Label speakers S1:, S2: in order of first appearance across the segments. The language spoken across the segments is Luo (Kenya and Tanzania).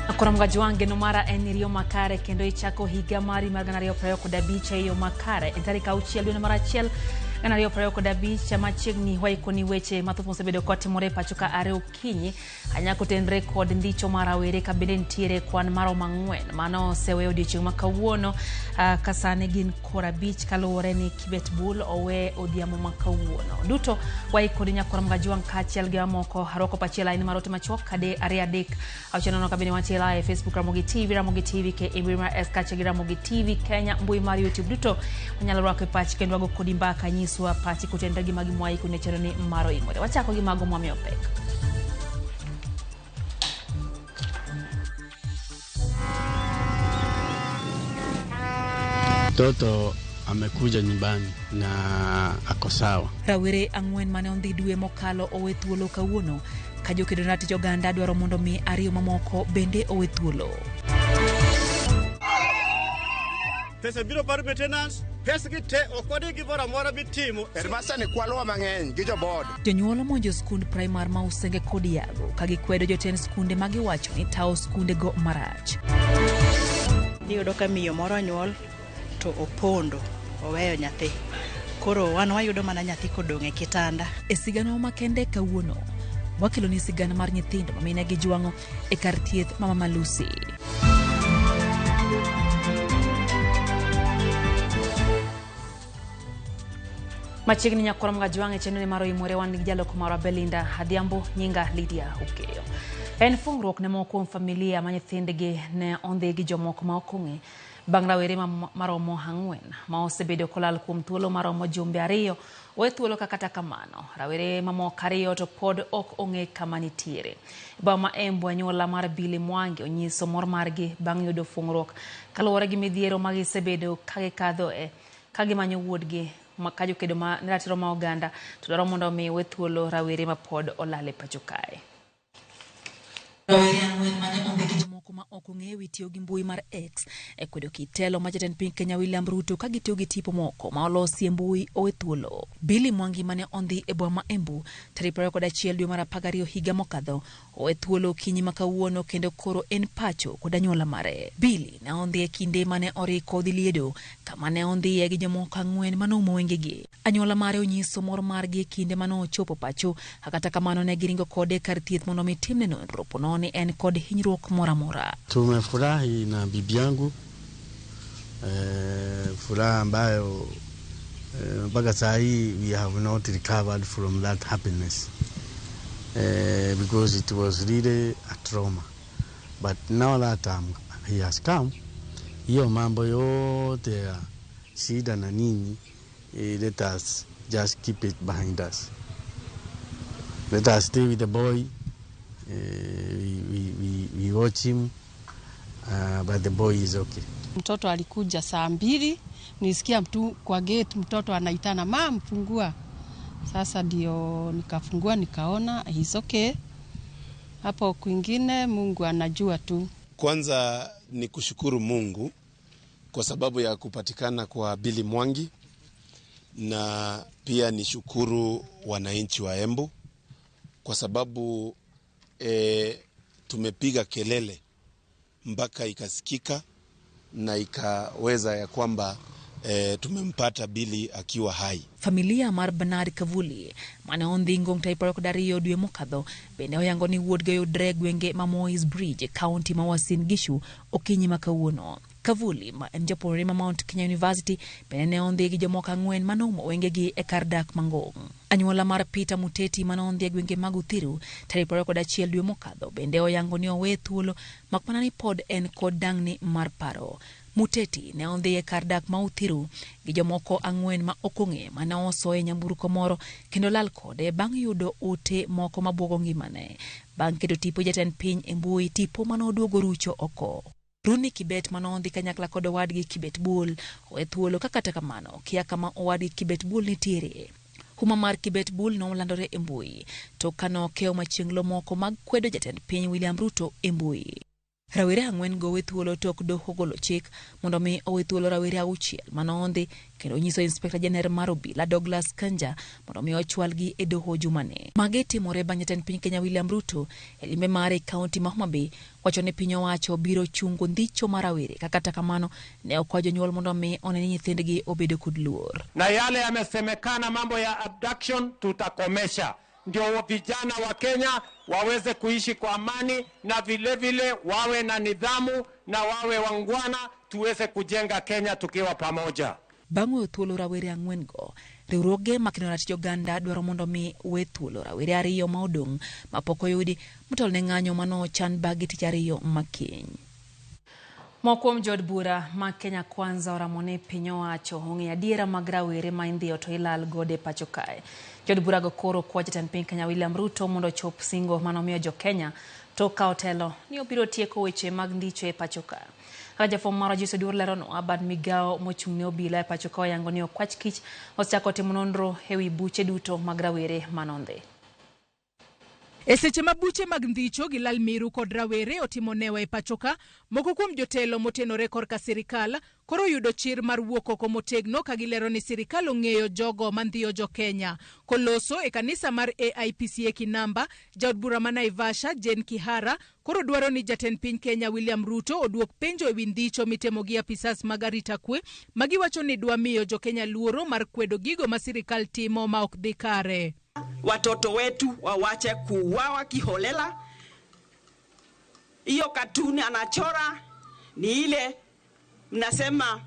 S1: Akoramgaji wange no mara enirio makare kendo ichako higa mari marganario prayoko dabicha iyo makare entarika auchiel dwe mara achiel ganario prayoko dabicha machiegni waikoni weche mathoth mosebedo kotimore pachoka are okinyi anyako tenre kod ndicho mara were kabende ntiere kwan maro mang'wen mano sewe odiochieng' makawuono kasane gin kora bich kaluwore ni Kibet Bull owe odiamo makawuono duto waikoni nyakoramgaji wang kachiel gi amoko haroko pachiel aini marote machok kade are adek auchanono kabende wachela e Facebook Ramogi TV ke Ibirma Eskache gi Ramogi TV Kenya mbui mar YouTube duto onyalo rwako pachi kendo wago kodi mbaka nyiswa pachi kutenda gi magi mwai kunechero ni maro imore wachako gi mago mwami opek.
S2: Toto amekuja nyumbani na ako sawa.
S1: Rawere ang'wen mane ondhi dwe mokalo owe thuolo kawuono ka jokedo ratich oganda dwaro mondo mi ariyo mamoko bende owe thuolo.
S3: Pesa biro bar maintenance, pesa kite okode gi bora mora bitimo.
S4: Permasa ni kwalwa mang'eny gi jobod.
S1: Jonyuol monjo skund primar ma Usenge kod Yago ka gikwedo jotend skunde ma giwacho ni tawo skunde go marach.
S5: Iyudo ka miyo moro nyuol to opondo oweyo nyathi. Koro wan wayudo mana nyathi kodong' e kitanda.
S1: E sigano makende kawuono wakilo ni sigana mar nyithindo mamine gi jwang'o e kar thieth Mama Lucy. Machiegni nyakoramgaji wange chenoni maro imore wan gi jaloko maro Belinda Hadiambo nyinga Lydia Ukeyo. En fungruok ne moko familia ma nyithindgi ne ondhi gi jomoko ma okong'e bang' rawere maromo ang'wen ma osebedo kolal kuom thuolo maromo jumbe ariyo we thuolo kata kamano rawere mamoko ariyo to pod ok ong'e kama nitiere. Ba ma Embu anyuola mar Billy Mwangi onyiso mor margi bang' yudo fungruok kaluwore gi midhiero ma gisebedo ka gikadho ka gimanyo wuodgi makajo kedo ma ratiro ma oganda to dwaro mondo mi we thuolo rawere ma pod olale pacho kae. Rawere ang'wen mane onge gi jomoko ma ok ong'e wi tiyo gi mbui mar X e kwedo kitelo ma jatend piny Kenya William Ruto ka gitiyo gi tipo moko ma olosi e mbui owe thuolo. Billy Mwangi mane ondhi e boma Embu tarik 21 dwe mar 12 higa mokadho owe thuolo kinyi makawuono kendo koro en pacho kod anyuola mare. Billy ne ondhi e kinde mane oriko dhi liedo kama ne ondhi gi jomoko ang'wen manomo wengegi. Anyuola mare onyiso mor margi e kinde mano ochopo pacho kata kamano ne giringo kode kar thieth mondo mitimne nonro pononi en kod hinyruok mora mora.
S2: Tumefurahi na bibi yangu furaha ambayo mpaka saa hii we have not recovered from that happiness because it was really a trauma, but now that he has come, hiyo mambo yote ya shida na nini, let us just keep it behind us. Let us stay with the boy. We watch him, but the boy is okay.
S6: Mtoto alikuja saa 2, nisikia mtu kwa gate mtoto anaitana mama fungua. Sasa ndio nikafungua nikaona he's okay. Hapo kwingine Mungu anajua tu.
S7: Kwanza ni kushukuru Mungu kwa sababu ya kupatikana kwa Billy Mwangi, na pia ni shukuru wananchi wa Embu kwa sababu tumepiga kelele mpaka ikasikika na ikaweza ya kwamba tumempata Billy akiwa hai.
S1: Familia mar Bernard Kavuli mane ondhi ngong taiparo kodariyo dwe mokadho bende oyango ni wuodgi yudre gwenge ma Moy's Bridge county ma Uasin Gishu okinyi makawuono. Kavuli ma en japuonjre ma Mount Kenya University bende ne ondhi gi jomoko ang'wen manomo wengegi e kar dak mangong. Anyuola mar Peter Muteti mane ondhi e gwenge mag Uthiru tarik 21 dwe mokadho bende oyango ni owe thuolo makmana ni pod en kod dang'ni mar paro. Muteti ne ondhi e kar dak ma Uthiru gi jomoko ang'wen ma okong'e mane oso e nyamburko moro kendo lal kode bang' yudo ote moko mabuogo ngimane bang' keto tipo jatend piny e mbui tipo mane oduogo rucho oko. Runi Kibet manondhi kanyakla kod owadgi Kibet Bull owe thuolo kata kamano kia kama owadgi Kibet Bull nitiere. Huma mar Kibet Bull nolandore e mbui to kano keo machienglo moko mag kwedo jatend piny William Ruto e mbui. Rawere ang'wen go wethuolo tok doho golo chik mondo mi owethuolo rawere auchiel manondhi kendo nyiso Inspector General mar obila Douglas Kanja mondo mi ochwalgi e doho jumane. Mage timore bang' jatend piny Kenya William Ruto e limbe mare kaunti ma Homa Bay wacho ni piny owacho biro chungo ndicho mar rawere, kata kamano ne okwayo jonyuol mondo mi one nyithindgi obedo kod luor.
S8: Na yale yamesemekana mambo ya abduction tutakomesha, ndio vijana wa Kenya waweze kuishi kwa amani na vile wawe na nidhamu na wawe wangwana, tuweze kujenga Kenya tukiwa pamoja.
S1: Bang' weyo thuolo rawere ang'wen go, riwruoge makino ratich oganda dwaro mondo mi we thuolo rawere ariyo ma odong' mapok oyudi motelo ne ng'anyo mano chan bagi tich ariyo makiny. Mokuom jod bura ma Kenya Kwanza oramone piny owacho ong'e adiera mag rawere ma indhiyo to ilal gode pacho kae. Jod bura go koro kwayo jatend piny Kenya William Ruto mondo chop singo manomiyo jo Kenya to kao telo ni obiro tieko weche mag ndicho e pacho kae. Jafwambo mar Jose Dur lerono abad migao mochung'ne obila e pacho kae yango ni okwach kich osechako timo nonro ewi buche duto mag rawere manondhi.
S9: E seche ma buche mag ndhicho gi lal miru kod rawere otimo newa e pachoka, moko kuom jotelo motenore korka sirikal koro yudo chir mar wuok oko motegno ka gilero ni sirikal ong'eyo jogo mandhiyo jo Kenya. Koloso e kanisa mar AIPCA Kinamba, jaod bura ma Naivasha Jane Kihara koro dwaro ni jatend piny Kenya William Ruto oduok penjo ewi ndhicho mitemo gi apisas mag arita kwe magiwacho ni dwa miyo jo Kenya luoro mar kwedo gigo ma sirikal timo ma ok dhi kare.
S10: Watoto wetu wawache kuuawa kiholela. Hiyo katuni anachora ni ile mnasema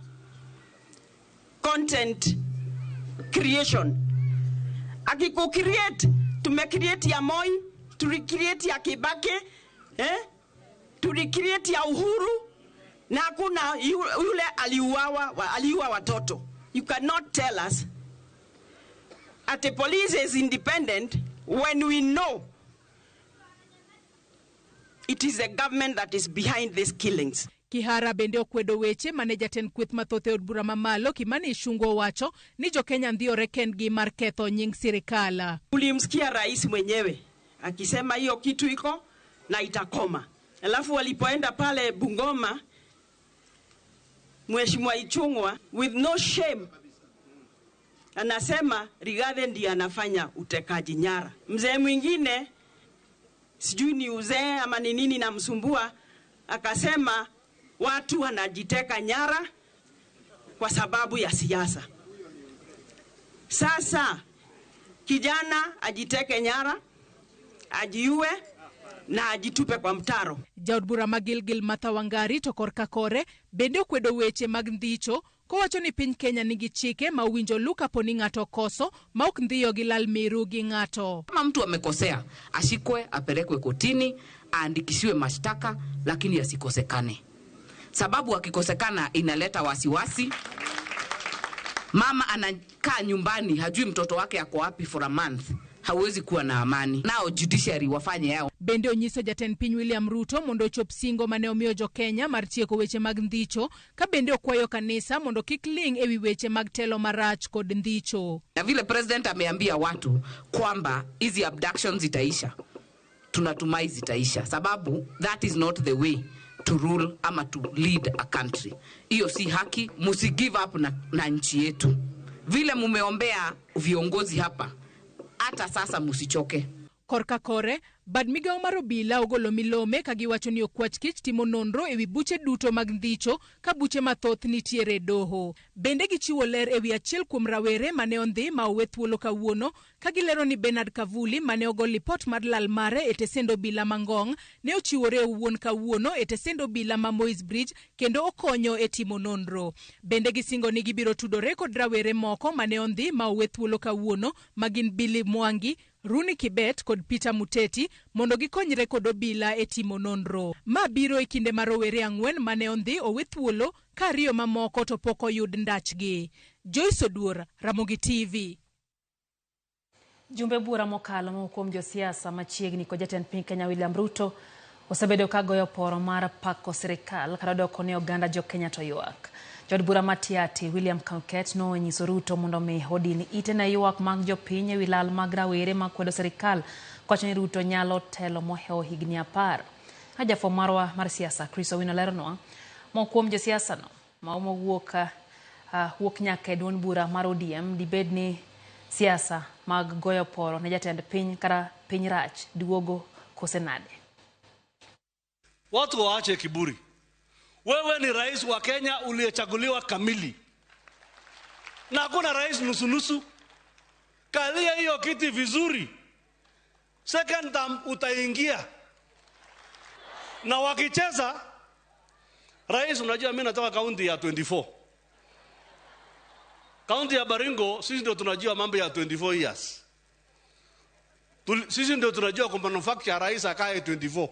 S10: content creation. Akiko create, tumecreate ya Moi, tulicreate ya Kibaki, tulicreate ya Uhuru, na hakuna yule aliuawa watoto. You cannot tell us that the police is independent when we know it is the government that is behind these killings.
S9: Kihara bende okwedo weche mane jatend kweth mathoth e od bura mamalo Kimani Ichung'wa wacho ni jo Kenya ndhiore kendgi mar ketho nying sirikal.
S10: Ulimsikia rais mwenyewe akisema hiyo kitu iko na itakoma. Alafu walipoenda pale Bungoma, Mheshimiwa Ichung'wa with no shame anasema Rigathi ndiye anafanya utekaji nyara. Mzee mwingine sijui ni uzee ama ni nini na msumbua akasema watu wanajiteka nyara kwa sababu ya siasa. Sasa kijana ajiteke nyara, ajiue na ajitupe kwa mtaro.
S9: Jaod bura Magilgil Martha Wangari to korka kore bende okwedo weche mag ndhicho kowacho ni piny Kenya nigi chike ma uwinjo luka poni ng'ato koso ma ok ndhiyo gi lal miru gi ng'ato.
S11: Kama mtu amekosea ashikwe, apelekwe kotini, aandikishiwe mashtaka, lakini asikosekane. Sababu akikosekana inaleta wasiwasi. Mama anakaa nyumbani hajui mtoto wake ako wapi for a month. Hawezi kuwa na amani. Nao judiciary wafanye yao.
S9: Bende onyiso jatend piny William Ruto mondo chop singo mane omiyo jo Kenya mar tieko weche mag ndhicho, ka bende okwayo kanisa mondo kik ling ewi weche mag telo marach kod ndhicho.
S11: Na vile president ameambia watu kwamba hizi abductions zitaisha, tunatumai zitaisha, sababu that is not the way to rule ama to lead a country. Hiyo si haki, musi give up na nchi yetu. Vile mumeombea viongozi hapa, hata sasa musichoke.
S9: Korka kore, bad migao mar obila ogolo milome ka giwacho ni okwach kich timo nonro ewi buche duto mag ndhicho ka buche mathoth nitiere doho. Bende gichiwo ler ewi achiel kuom rawere mane ondhi ma owe thuolo kawuono ka gilero ni Bernard Kavuli mane ogol lipot mar lal mare e tesend obila Mangong ne ochiwore owuon kawuono e tesend obila ma Moi's Bridge kendo okonyo e timo nonro. Bende gisingo ni gibiro tudore kod rawere moko mane ondhi ma owe thuolo kawuono magin Billy Mwangi, Runi Kibet kod Peter Muteti mondo gikonyre kod obila e timo nonro. Ma biro e kinde mar rowere ang'wen mane ondhi owe thuolo ka ariyo mamoko to pok oyud ndachgi. Joyce Oduor, Ramogi TV.
S1: Jumbe bura mokalo kuom josiasa machiegni kod jatend piny Kenya William Ruto osebedo ka goyo poro mar pako sirikal kata doko ne oganda jo Kenya to ywak. Jod bura Matiati William Kauket no nyiso Ruto mondo mi hodini ite na ywak mag jopiny ewi lal mag rawere makwedo sirikal kowacho ni Ruto nyalo telo moheo higni 10. Haja fo marwa mar siasa Chris Owino lerno mo kuom jo siasa no ma wuok nyaka e duond bura mar ODM di bedni siasa mag goyo poro ne jatend piny kata piny rach duogo kosenade.
S12: Watu waache kiburi. Wewe ni rais wa Kenya uliyechaguliwa kamili. Na hakuna rais nusu-nusu. Kalia hiyo kiti vizuri. Second term utaingia. Na wakicheza, rais unajua mimi natoka kaunti ya 24. Kaunti ya Baringo, sisi ndio tunajua mambo ya 24 years. Sisi ndio tunajua kwa manufacture rais akae 24.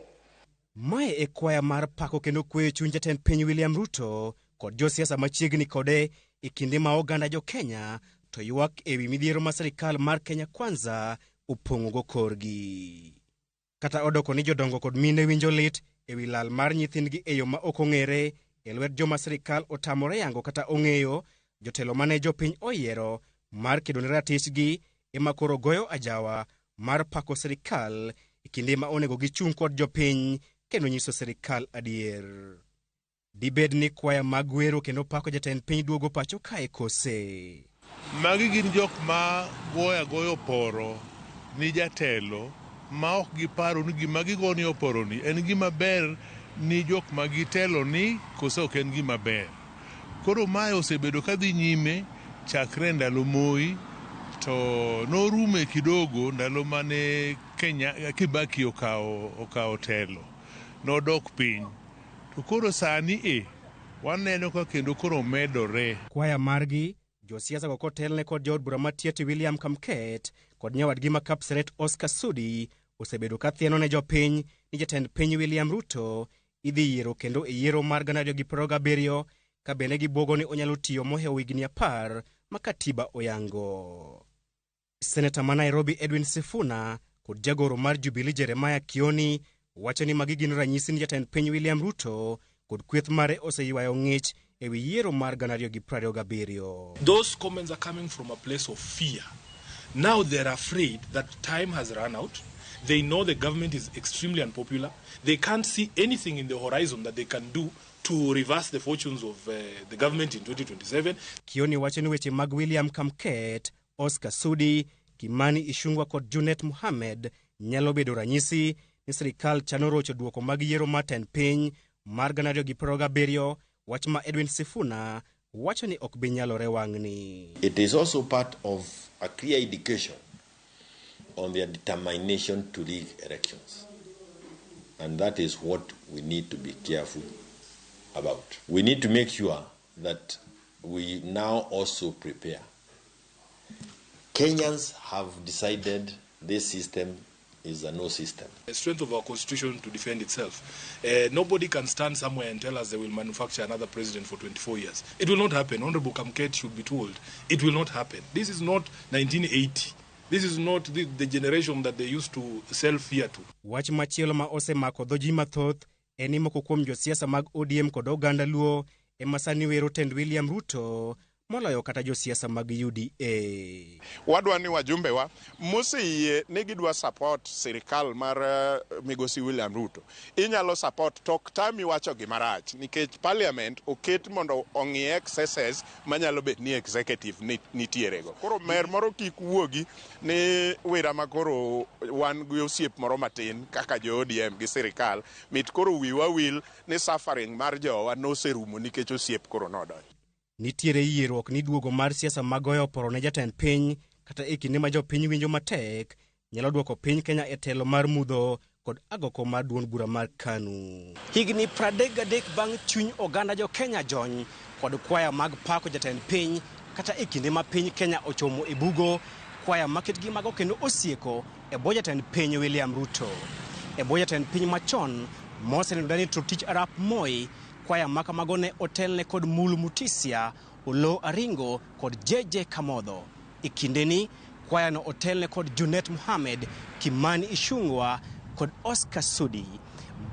S13: Mae e kwaya mar pako kendo kwe chuny jatend piny William Ruto kod josiasa machiegni kode e kinde ma oganda jo Kenya to ywak ewi midhiero ma sirikal mar Kenya Kwanza opong'o korgi. Kata odoko ni jodongo kod mine winjo lit ewi lal mar nyithindgi e yo ma ok ong'ere e lwet joma sirikal otamore yango kata ong'eyo, jotelo mane jopiny oyiero mar kedo ne ratichgi ema koro goyo ajawa mar pako sirikal e kinde ma onego gichung' kod jopiny kendo nyiso sirikal adier. Dibed ni kwaya mag wero kendo pako jatend piny duogo pacho kae kose.
S14: Magi gin jok ma goyo poro ni jatelo ma ok giparo ni gima gigoni oporo ni en gima ber ni jok ma gitelo ni kose ok en gima ber. Koro mae osebedo kadhi nyime chakre ndalo Moi to norume kidogo ndalo mane Kenya Kibaki okawo telo. Nodok piny. To koro sani waneno ka kendo koro medore.
S13: Kwaya margi, josiasa go kotelne kod jod bura matieti William Kamket kod nyawadgi ma Kapseret Oscar Sudi osebedo ka thieno ne jopiny ni jatend piny William Ruto idhi yiero kendo e yiero mar 2027 ka bende gibuogo ni onyalo tiyo mohewo higni 10 ma katiba oyango. Seneta ma Nairobi Edwin Sifuna kod jagoro mar Jubilee Jeremiah Kioni wacho ni magi gin ranyisi ni jatend piny William Ruto kod kweth mare oseywayo ng'ich ewi yiero mar 2027.
S15: Those comments are coming from a place of fear. Now they're afraid that time has run out. They know the government is extremely unpopular. They can't see anything in the horizon that they can do to reverse the fortunes of the government in 2027.
S13: Kioni wacho ni weche mag William Kamket, Oscar Sudi, Kimani Ichung'wah kod Junet Mohamed nyalo bedo ranyisi ni sirikal chano rocho duoko mag yiero mar tend piny mar 2027, wach ma Edwin Sifuna wacho ni ok bi nyalore wang'ni.
S16: It is also part of a clear indication on their determination to rig elections. And that is what we need to be careful about. We need to make sure that we now also prepare. Kenyans have decided this system is a no system.
S15: The strength of our constitution to defend itself. Nobody can stand somewhere and tell us they will manufacture another president for 24 years. It will not happen. Honorable Kamket should be told. It will not happen. This is not 1980. This is not the generation that they used to sell fear to.
S13: Wach machielo ma osemako dho ji mathoth en moko kuom josiasa mag ODM kod oganda Luo ema sani wero tend William Ruto moloyo kata josiasa mag UDA.
S4: Wadwa ni wajumbe wa musiyie ni gidwa support sirikal mar migosi William Ruto. Inyalo support tok tami wacho gimarach nikech parliament oket mondo ong'i excesses manyalo bet ni executive nitierego. Koro mer moro kik wuogi ni wira makoro wan gi osiep moro matin kaka jo ODM gi sirikal mit koro wiwa wil ni suffering mar jowa noserumo nikech osiep koro nodonjo.
S13: Nitiere yierruok ni duogo mar siasa magoyo poro ne jatend piny kata e kinde ma jopiny winjo matek nyalo duoko piny Kenya e telo mar mudho kod agoko mar duond bura mar KANU. Higni 33 bang' chuny oganda jo Kenya jony kod kwaya mag pako jatend piny kata e kinde ma piny Kenya ochomo e bugo, kwaya maketgi mago kendo osieko e bwo jatend piny William Ruto. E bwo jatend piny machon moseneno Tich Arap Moi, kwaya makamago ne otelne kod Mulu Mutisia, Olo Aringo kod JJ Kamodho. E kindeni kwaya no otelne kod Junet Mohamed, Kimani Ichung'wah kod Oscar Sudi.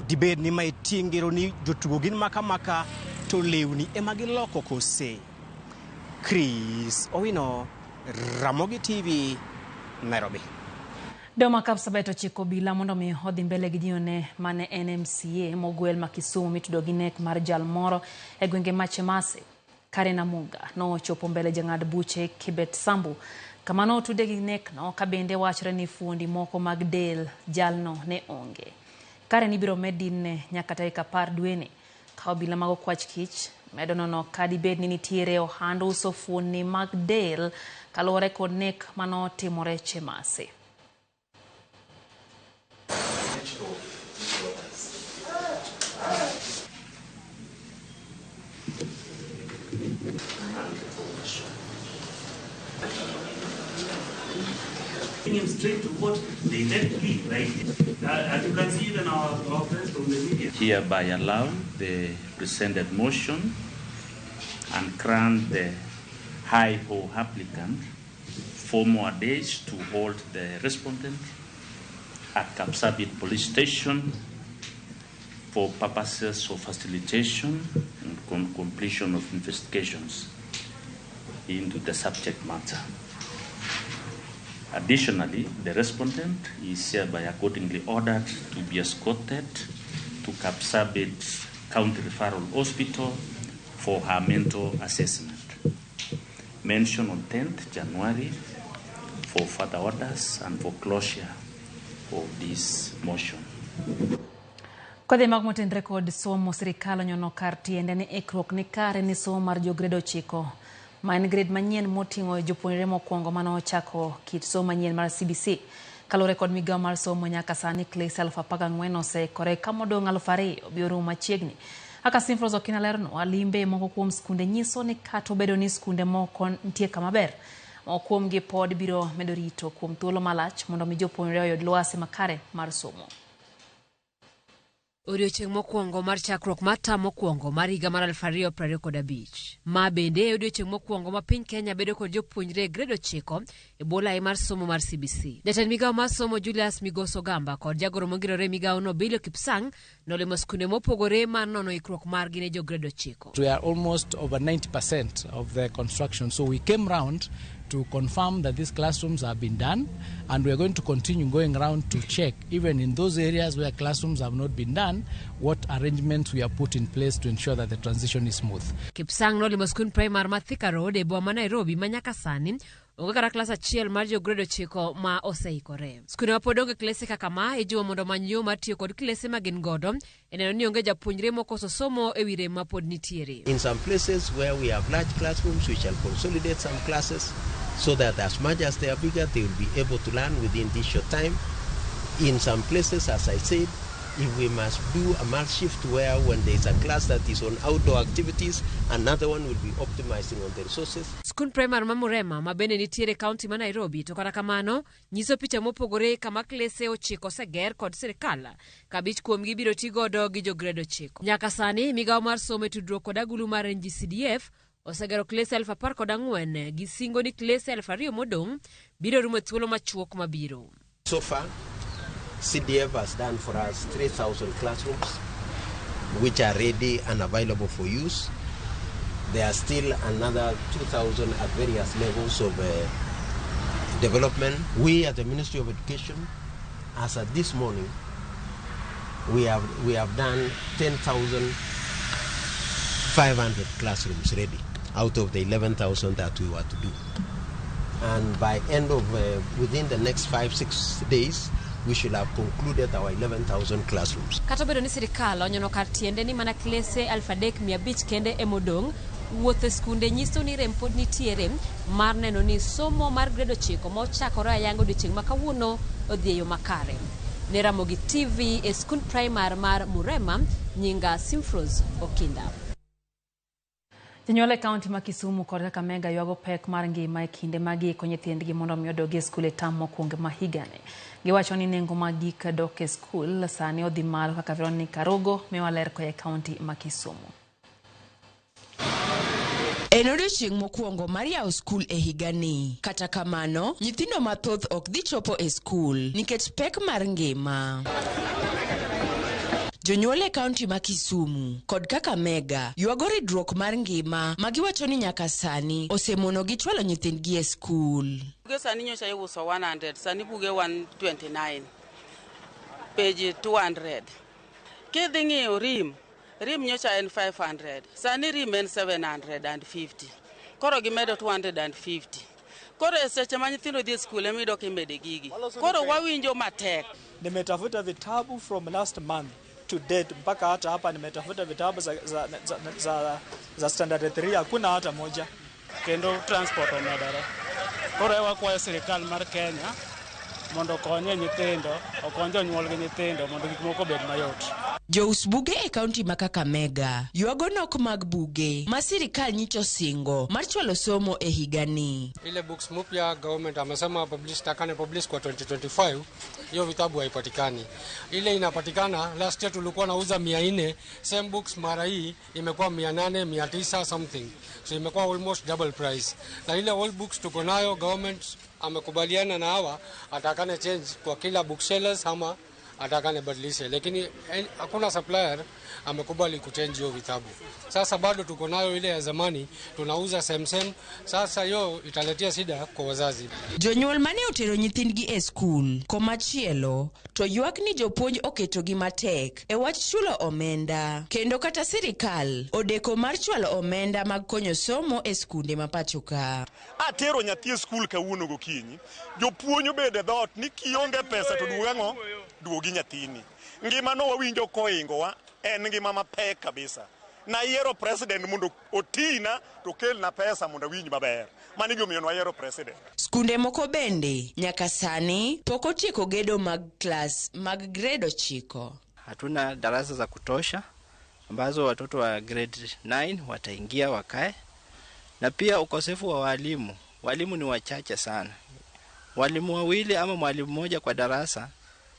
S13: Dibed ni ma itingero ni jotugo gin makamaka to lewni ema giloko kose. Chris Owino, Ramogi TV, Nairobi.
S1: Doma kapsabeto chiko bila mondo mi odhi mbele gi jione mane NMCA mogwel ma Kisumu mitudo gi nek mar jal moro e gwenge ma Chemase. Karen Amuga no chopo mbele jang'ad buche Kibet Sambu. Kamano tude gi nek no kabende wachre ni fuondi moko mag del jalno ne onge. Karen ibiro medine nyaka tarik 10 dweni. Ka obila mag okwach kich medo nono kadi bed ni nitiere ohand uso fuondi mag del kaluwore kod nek mano timore Chemase.
S17: Him straight to court, they let plea, right? As you can see, even our friends from the media.
S18: Hereby allow the presented motion and grant the high ho applicant 4 more days to hold the respondent at Kapsabet Police Station for purposes of facilitation and completion of investigations into the subject matter. Additionally, the respondent is hereby accordingly ordered to be escorted to Kapsabet County Referral Hospital for her mental assessment. Mentioned on 10th January for further orders and for closure of this motion.
S1: Kodhi mag motendre kod somo sirikal onyono kar tiende ni ikruok ni kare ni somo mar jograde 9 ma en grade manyien moting'o jopuonjre mokwongo mano ochako kit somo manyien mar CBC. Kalore kod migawo mar somo nyaka sani klase 14 oseikore ka modong' 2,000 biro rumo machiegni. Aka Simfroz Okina lerno alimbe moko kuom skunde nyiso ni kata obedo ni skunde moko nitie kama ber, moko kuomgi pod biro medo rito kuom thuolo malach mondo mi jopuonjre oyud lwasi makare mar somo.
S19: Odiochieng' mokwongo mar chakruok mar tam mokwongo mar higa mar 2025. Ma bende odiochieng' mokwongo ma piny Kenya bedo kod jopuonjre grade 9 e bwo lai mar somo mar CBC. Jatend migawo mar somo Julius Migoso Gamba kod jagoro mongirore migawo no Billy Kipsang nolimo skunde mopogore mar nono ikruok margi ne jo grade 9.
S20: We are almost over 90% of the construction, so we came round to confirm that these classrooms have been done, and we are going to continue going around to check, even in those areas where classrooms have not been done, what arrangements we have put in place to ensure that the transition is smooth.
S19: Kipsang nolimo skun primary ma Thika Road e boma Nairobi manyaka sani onge kata klas 1 mar jo grade 9 ma oseikore. Skunde mapod onge klase kaka ma ijiwo mondo manyo mar tiyo kod klase ma gin godo eneno ni onge japuonjre mokoso somo e wire mapod nitiere.
S21: In some places where we have large classrooms, we shall consolidate some classes so that as much as they are bigger, they will be able to learn within this short time. In some places, as I said, if we must do a mass shift where when there is a class that is on outdoor activities, another one will be optimizing on the resources.
S19: Skun primary ma Murema ma bende nitiere county ma Nairobi to kata kamano nyiso picha mopogore kama klase 9 oseger kod sirikal kabich kuomgi biro tigodo gi jo grade 9. Nyaka sani migawo mar somo tudruok kod agulu mar NGCDF osegero klase 14 gi singo ni klase 2,000 modong' biro rumo thuolo machuok mabiro.
S21: So far, CDF has done for us 3,000 classrooms which are ready and available for use. There are still another 2,000 at various levels of development. We at the Ministry of Education, as at this morning, we have done 10,500 classrooms ready out of the 11,000 that we were to do. And by end of within the next 5-6 days, we should have concluded our 11,000 classrooms.
S19: Kata bedo ni sirikal onyono kar tiende ni mana klase 3,500 kende emodong', wuothe skunde nyiso ni rem pod nitiere mar neno ni somo mar grade 9 mochakore ayango odiochieng' ma kawuono odhi e yo makare. Ne Ramogi TV e skun primary mar Murema, nyinga Simfroz Okinda.
S1: Jonyuol e kaunti ma Kisumu kod Kakamega ywago pek mar ngima e kinde magi ko nyithindgi mondo mi odog e skul e tam mokwongo ma higani. Giwacho ni nengo mag gik dok e skul sani odhi malo kaka Veronica Rogo mewaler ko e kaunti ma Kisumu.
S22: En odiochieng' mokwongo mar yawo skul e higani. Kata kamano, nyithindo mathoth ok dhi chopo e skul nikech pek mar ngima. Jonyuol e kaunti ma Kisumu kod Kakamega yuago ridruok mar ngima magiwacho ni nyaka sani osemono gi chwalo nyithindgi e skul.
S3: Buge sani nyocha iuso 100, sani buge 129, page 200. Kidhi ng'iyo rim nyocha en 500, sani rim en 750. Koro gimedo 250. Koro seche ma nyithindo dhi skul emido kimede gigi. Koro wawinjo matek.
S5: Nimetafuta vitabu from last month to date mpaka hata hapa nimetafuta vitabu za standard 3 hakuna hata moja. Kendo transport omedore. Koro wakwayo sirikal mar Kenya mondo konye nyithindo, okonyo jonyuol gi nyithindo mondo gik moko obed mayot.
S22: Jous buge e kaunti ma Kakamega yuago nok mag buge ma sirikal nyicho singo mar chwalo somo e higani.
S23: Ile books mpya government amesema takane publish kwa 2025, hiyo vitabu haipatikani. Ile inapatikana last year tulikuwa nauza 400, same books mara hii imekuwa 800, 900 something. So imekuwa almost double price. Na ile old books tuko nayo government amekubaliana na hawa atakane change kwa kila booksellers ama atakane badilishe, lakini hakuna supplier amekubali kuchange hiyo vitabu. Sasa bado tuko nayo ile ya zamani tunauza same. Sasa hiyo italetea shida kwa wazazi.
S22: Jonyuol mane otero nyithindgi e skul komachielo to yuak ni jopuonj oketo gi matek e wach chulo omenda, kendo kata sirikal odeko mar chwalo omenda mag konyo somo e skunde ma pacho ka.
S4: Atero nyathi e skul kawuono gokinyi, jopuonj obede dhot ni kionge pesa to duogo duogi nyathini. Ngima no wawinjo koingowa en ngima mapek kabisa. Na yiero president mondo otina to kelna pesa mondo winj maber. Mani gimomiyo wayiero president.
S22: Skunde moko bende nyaka sani pok otieko gedo mag klas mag grade 9.
S24: Hatuna darasa za kutosha ambazo watoto wa grade 9 wataingia wakae. Na pia ukosefu wa walimu. Walimu ni wachache sana. Walimu wawili ama mwalimu mmoja kwa darasa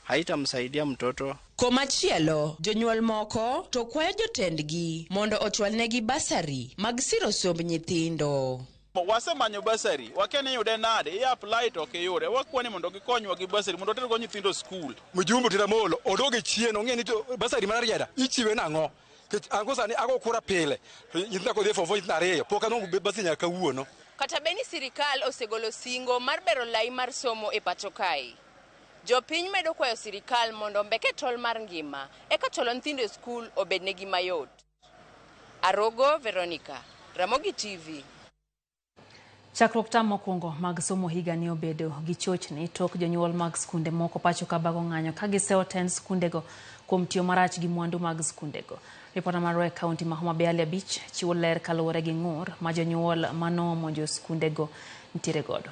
S24: haitamsaidia mtoto.
S22: Komachielo, jonyuol moko to kwayo jotendgi mondo ochwalnegi basari mag siro somb nyithindo.
S25: Wasemanyo basari, wakene yude nade, apply to kiyude, wakwani mondo gikonywa gi basari mondo otergo nyithindo skul.
S26: Mjumbe tiramolo, odoge chien, ong'e ni to basari mar rieda, ichiwe nang'o. Ango sani ago kura pile, nyithindo kodhi fofo nyithindo ariyo, pok anong'o basari nyaka kawuono.
S22: Kata beni sirikal osegolo singo mar bero lai mar somo e pacho kae. Jopiny medo kwayo sirikal mondo mbeke tol mar ngima eka cholo nyithindo e skul obednegi mayot. Arogo Veronica, Ramogi TV.
S1: Chakruok tam mokwongo mag somo higani obedo gi chochni tok jonyuol mag skunde moko pacho ka bago ng'anyo ka giseo ten skundego kuom tiyo marach gi mwandu mag skundego. Ripota marwa e kaunti ma Homa Bay Ali Beach chiwo ler kaluwore gi ng'ur ma jonyuol manomonjo skundego nitiere godo.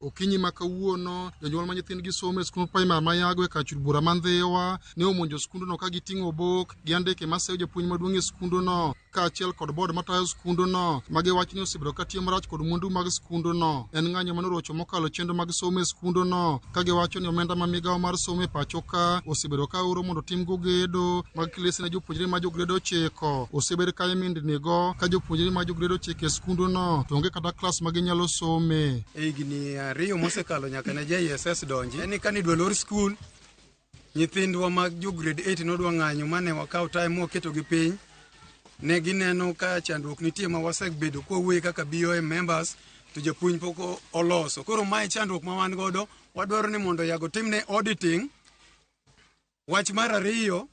S27: Okinyi ma kawuono jonyuol ma nyithindgi somo e skul primar ma Yago e kachud bura man Dhiwa ne omonjo skundono ka giting'o obok gi andike maseyo japuonj maduong' e skundono kaachiel kod board matayo skundono ma giwacho ni osebedo katiyo marach kod mwandu mag skundono. En ng'anyo manorocho mokalo chenro mag somo e skundono ka giwacho ni omenda ma migawo mar somo e pacho ka osebedo ka oro mondo timgo gedo mag klese ne jopuonjre ma jograde 9 osebedo ka imindnigo ka jopuonjre ma jograde 9 e skundono to onge kata klas ma ginyalo some.
S28: Igni ariyo mosekalo nyaka ne JSS donji en ka nidwa lor skul nyithindwa mag jo grade 8 nodwa ng'anyo mane wakaw time moketo gi piny ne gineno ka chandruok nitie ma wasebedo kowuoyo kaka BOM members to japuonj pok oloso. Koro mae chandruok ma wan godo, wadwaro ni mondo Yago timne auditing. Wach mar ariyo,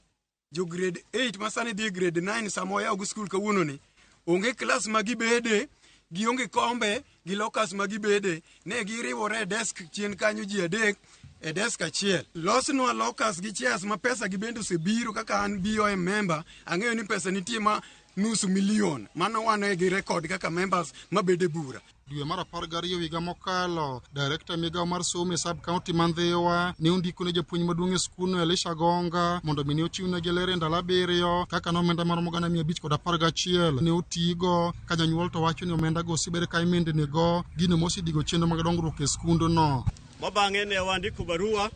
S28: jo grade 8 ma sani dhi grade 9 samo yaw gi skul kawuono ni onge klas ma gibede gionge kombe gi lokas ma gibede ne giriwore desk chien kanyo ji adek e desk achiel. Losnwa lokas gi chairs ma pesa gibendo osebiro kaka an BOM member ang'eyo ni pesa nitie ma $500,000 mano wane gi record kaka members mabede bura.
S27: Dwe mar 12 higa mokalo, Director migawo mar somo e sub county man Dhiwa ne ondiko ne japuonj maduong' e skulno Elisha Gonga mondo mi ne ochiwne gelere ndalo 7 kaka no omenda maromo gana 511 ne otigo ka janyuol to wacho ni omenda go osebedo ka imindnigo gino mosedigo chenro mag dongruok e skundono.
S29: Mabang'e ne wandiko barua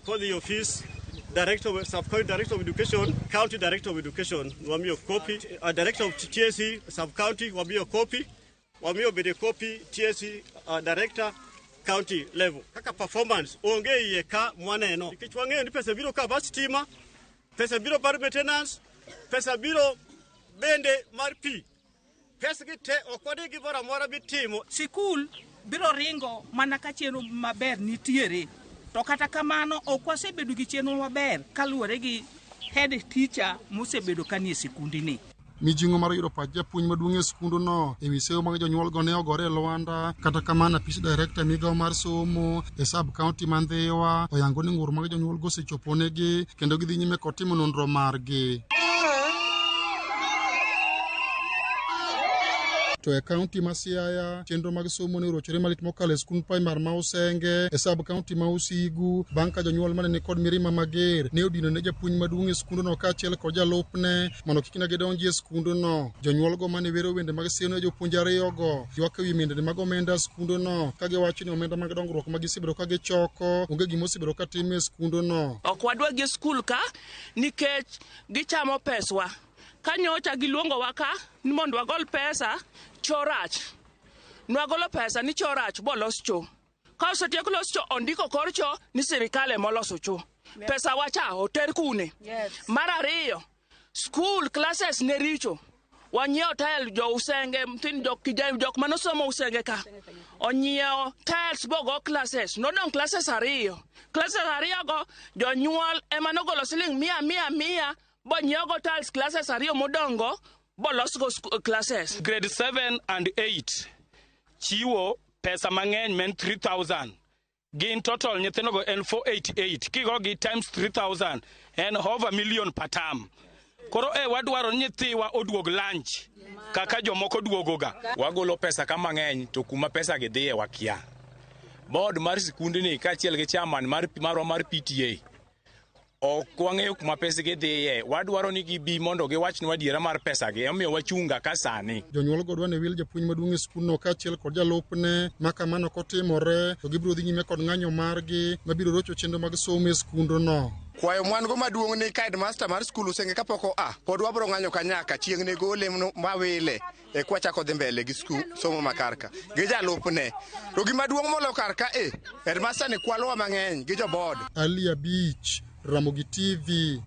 S29: kodhi office Director, Sub-County Director of Education, County Director of Education, wamiyo copy, Director of TSC, Sub-County, wamiyo copy, wamiyo bede copy, TSC Director, county level. Kaka performance onge iye ka mwaneno. Nikech wang'eyo ni pesa biro ka bas stima, pesa biro mar maintenance, pesa biro bende mar pi. Pesa gi te okodi gi bora mora bitimo.
S2: Sikul biro ringo mana ka chenro maber nitiere. To kata kamano ok wasebedo gi chenro maber kaluwore gi head teacher mosebedo kanie sikundini.
S27: Mijingo mar yudo pach japuonj maduong' e skundono ewi seyo mag jonyuol go ne ogore e lwanda. Kata kamano apis director migawo mar somo e sub county man Dhiwa oyango ni ng'ur mag jonyuol go osechoponegi kendo gidhi nyime kod timo nonro margi. To e kaunti ma Siaya, chenro mag somo ne orochore malit mokalo e skund primar ma Usenge, e sub kaunti ma Usigu, bang' ka jonyuol mane ni kod mirima mager ne odino ne japuonj maduong' e skundono kaachiel kod jalupne mondo kik gidonji e skundono. Jonyuol go mane wero wende mag siyo ne jopuonj ariyogo ywak ewi mendni mag omenda skundono ka giwacho ni omenda mag dongruok ma gisebedo ka gichoko onge gima osebedo ka timo e skundono.
S2: Ok wadwa gi skul ka nikech gichamo peswa. Ka nyocha giluongo wa ka ni mondo wagol pesa chorach. Nwagolo pesa ni chorach bolos cho. Ka osetiek los cho ondiko kor cho ni sirikal ema oloso cho. Pesa wacha oter kune. Mar ariyo, school classes ne richo. Wanyiewo tile jo Usenge, mtin jok manosomo Usenge ka. Onyiewo tiles bogo classes. Nodong classes ariyo. Classes ariyo go jonyuol ema nogolo siling 100 bonyogo tiles classes ariyo modongo bolos go classes.
S6: Grade 7 and 8 chiwo pesa mang'eny men 3,000. Gin total nyithindo go en 488. Kigo gi times 3,000 en over $1 million per term. Koro wadwaro nyithiwa oduog lunch kaka jomoko duogoga.
S7: Wagolo pesa ka mang'eny to kuma pesa gi dhiye wakia. Board mar sikundni kaachiel gi chairman mar PTA ok wang'eyo kuma pesa gi dhiye. Wadwaro ni gibi mondo giwachnwa adiera mar pesa gi omiyo wachunga ka sani.
S27: Jonyuol go dwane wil japuonj maduong' e skundno kaachiel kod jalupne ma kamano kotimore to gibiro dhi nyime kod ng'anyo margi mabiro rocho chenro mag somo e skundono.
S8: Kwayo mwan go maduong' ni ka headmaster mar skul Usenge kapoko pod wabro ng'anyo kanyaka chieng' ne gole mawile e kwa chako dhi mbele gi skul somo makarka gi jalupne. To gima duong' molo karka headmaster ni kwalowa mang'eny gi jobod.
S27: Alia Beach, Ramogi TV.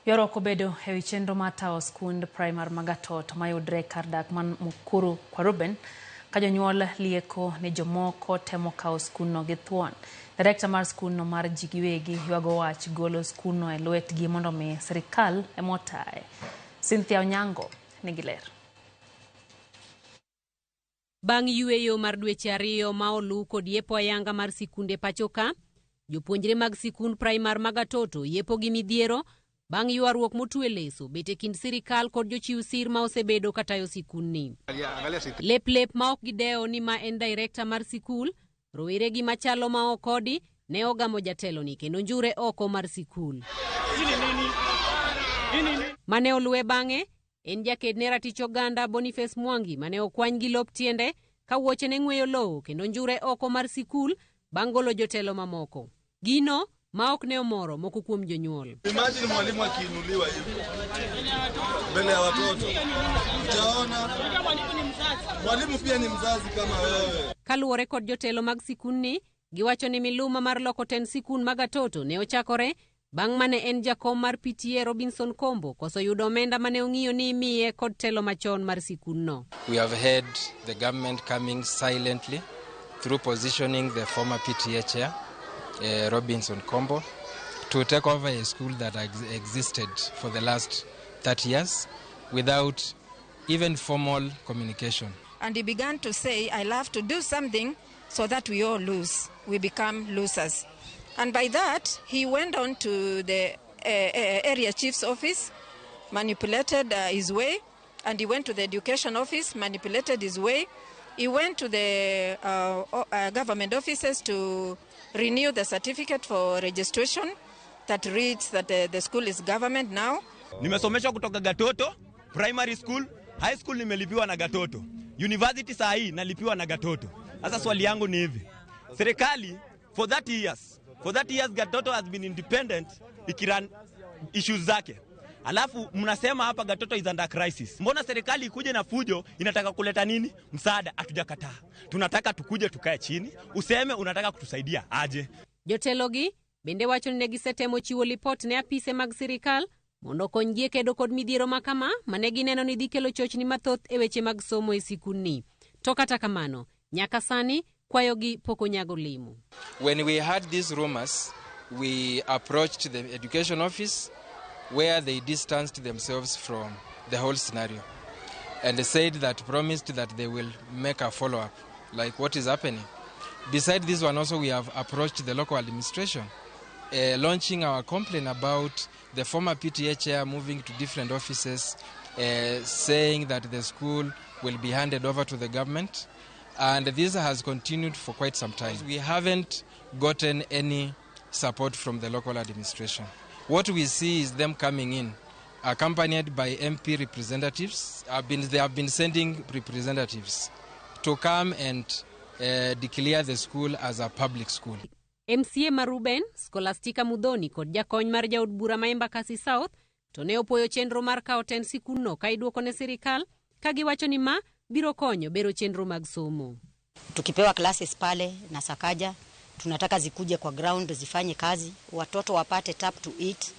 S1: Yoroko bedo ewi chenro mar tawo skund primar Magatot mayudre kar dak man Mukuru kwa Ruben ka jonyuol lieko ne jomoko temo kawo skundno gi thuon. Director mar skundno mar ji giwegi ywago wach golo skundno e lwetgi mondo mi sirikal emotaye. Cynthia Onyango nigi ler.
S19: Bang' yweyo mar dweche ariyo ma olu kod yepo ayanga mar sikunde pachoka, jopuonjre mag sikund primar Magatoto yepo gi midhiero bang' ywaruok motwe leso bete kind sirikal kod jochiw sir ma osebedo katayo sikundni. Lep ma ok gidewo ni ma en director mar sikul, rowere gi machalo ma okodi ne ogamo jatelo ni kendo njure oko mar sikul. Mane olwe bang'e en jaked ne ratich oganda Boniface Mwangi mane okwany gi lop tiende ka wuoche ne ng'weyo lowo kendo njure oko mar sikul bang' golo jotelo mamoko. Gino ma ok ne omoro moko kuom jonyuol.
S9: Imagine mwalimu akiinuliwa hivi mbele ya watoto. Utaona mwalimu pia ni mzazi kama wewe.
S19: Kaluwore kod jotelo mag sikundni, giwacho ni miluma mar loko ten sikund Magatoto ne ochakore bang' mane en jakom mar PTA Robinson Kombo koso yudo omenda mane ong'iyo ni imiye kod telo machon mar sikundno.
S10: We have had the government coming silently through positioning the former PTA chair, Robinson Kombo, to take over a school that existed for the last 30 years without even formal communication.
S11: And he began to say, I'll have to do something so that we all lose. We become losers. And by that, he went on to the area chief's office, manipulated his way, and he went to the education office, manipulated his way. He went to the government offices to renew the certificate for registration that reads that the school is government now.
S12: Nimesomeshwa kutoka Gatoto, primary school, high school nimelipiwa na Gatoto. University saa hii nalipiwa na Gatoto. Sasa swali yangu ni hivi. Serikali for 30 years Gatoto has been independent ikiran issues zake. Alafu mnasema hapa Gatoto is under crisis. Mbona serikali ikuje na fujo inataka kuleta nini? Msaada. Hatujakataa. Tunataka tukuje tukae chini, useme unataka kutusaidia aje.
S19: Jotelogi bende wacho ni gisetemo chiwo lipot ne apise mag sirikal mondo konygie kedo kod midhiero makama mane gineno ni dhi kelo chochni mathoth e weche mag somo e sikundni. To kata kamano, nyaka sani kwayogi pok onyago olemo.
S10: When we heard these rumors, we approached the education office where they distanced themselves from the whole scenario and they said that, promised that they will make a follow-up, like what is happening. Beside this one also, we have approached the local administration, launching our complaint about the former PTA chair moving to different offices, saying that the school will be handed over to the government, and this has continued for quite some time. We haven't gotten any support from the local administration. What we see is them coming in, accompanied by MP representatives. They have been sending representatives to come and declare the school as a public school.
S19: MCA Maruben, Scholastica Mudhoni kod jakony mar jaod bura ma Embakasi South to ne opoyo chenro mar kawo tend sikunno ka iduoko ne sirikal ka giwacho ni ma biro konyo bero chenro mag somo.
S3: Tukipewa classes pale na Sakaja, tunataka zikuje kwa ground zifanye kazi, watoto wapate tap to eat,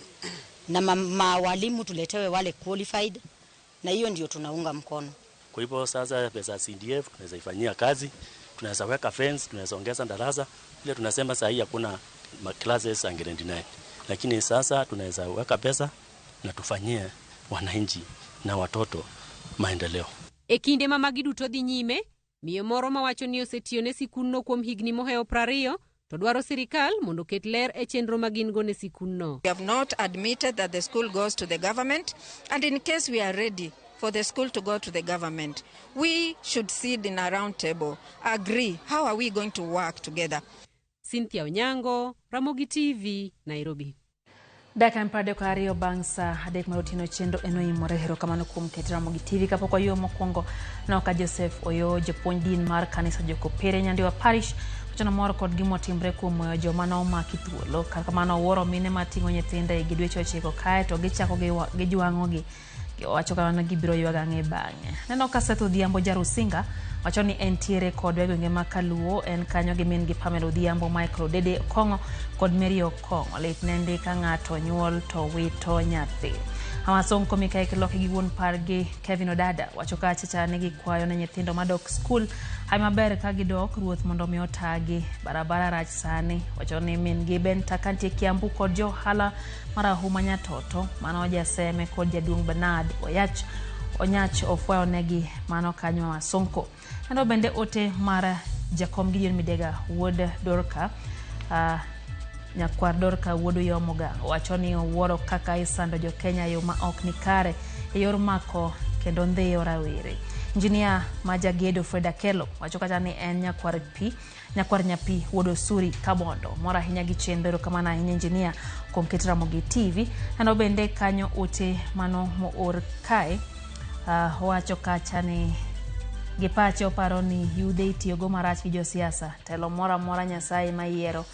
S3: na walimu tuletewe wale qualified, na hiyo ndio tunaunga mkono.
S13: Kwa hivyo sasa pesa CDF tunaweza ifanyia kazi, tunaweza weka fence, tunaweza ongeza darasa. Ile tunasema sasa hii hakuna classes za grade 9. Lakini sasa tunaweza weka pesa na tufanyie wananchi na watoto maendeleo.
S19: E kinde ma magi duto dhi nyime, miyo moro mawacho ni osetiyo ne sikunno kuom higni moheo 20 to dwaro sirikal mondo ket ler e chenro magin go ne sikunno.
S11: We have not admitted that the school goes to the government, and in case we are ready for the school to go to the government, we should sit in a round table, agree how are we going to work together.
S19: Cynthia Onyango, Ramogi TV, Nairobi.
S1: Dakika 32 bang' saa 3 mar otieno chenro enoimore. Hero kamano kuom keto Ramogi TV kapok wayo mokwongo Noka Joseph Oyo, japuonj din mar kanisa Jokopere Nyandiwa Parish, wacho mor kod gima otimre kuom joma nomaki thuolo. Kar kamano owuoro mine mating'o nyithinde gi dweche 9 kae to gichako gijuang'ogi. Wacho kamano gibiro ywagang'e bang'e. Neno ka Seth Odhiambo Jarusinga wacho ni entiere kod gwenge ma Kaluo, en kanyo gi min gi Pamela Odhiambo, Michael Dede Okongo kod Mary Okongo. Lit nende ka ng'ato nyuol to wito nyathi. Amasong komika ikiloki gi wuon pargi Kevin Odada wacho ka chacha negi kwayo ne nyithindo madok school hai maber ka gidok ruoth mondo mi otagi barabara rach sani. Wacho ni min gi Ben Takanti Kiambu kod Johala marahuma Nyatoto mano jaseme kod jaduong Bernard Onyach ofwayo negi mano kanyo Masonko. Endo bende ote mara Jakom Gideon Midega wuod Dorka nyakwar Dorka wuodo yo moga wacho ni owuoro kaka isando jo Kenya yo ma ok ni kare e yor mako kendo ndhiyo rawere. Engineer Majagedo Freda Kelo wacho kata ni en nyakwar nyapi wuodo Suri Kabondo mora hinya gi chenro kama na hinya engineer kuom keto Ramogi TV. Endo bende kanyo ote mano moor kae wacho kacha ni gipacho paro ni yudhe itiyogo marach gi josiasa. Telo mora Nyasaye mayiero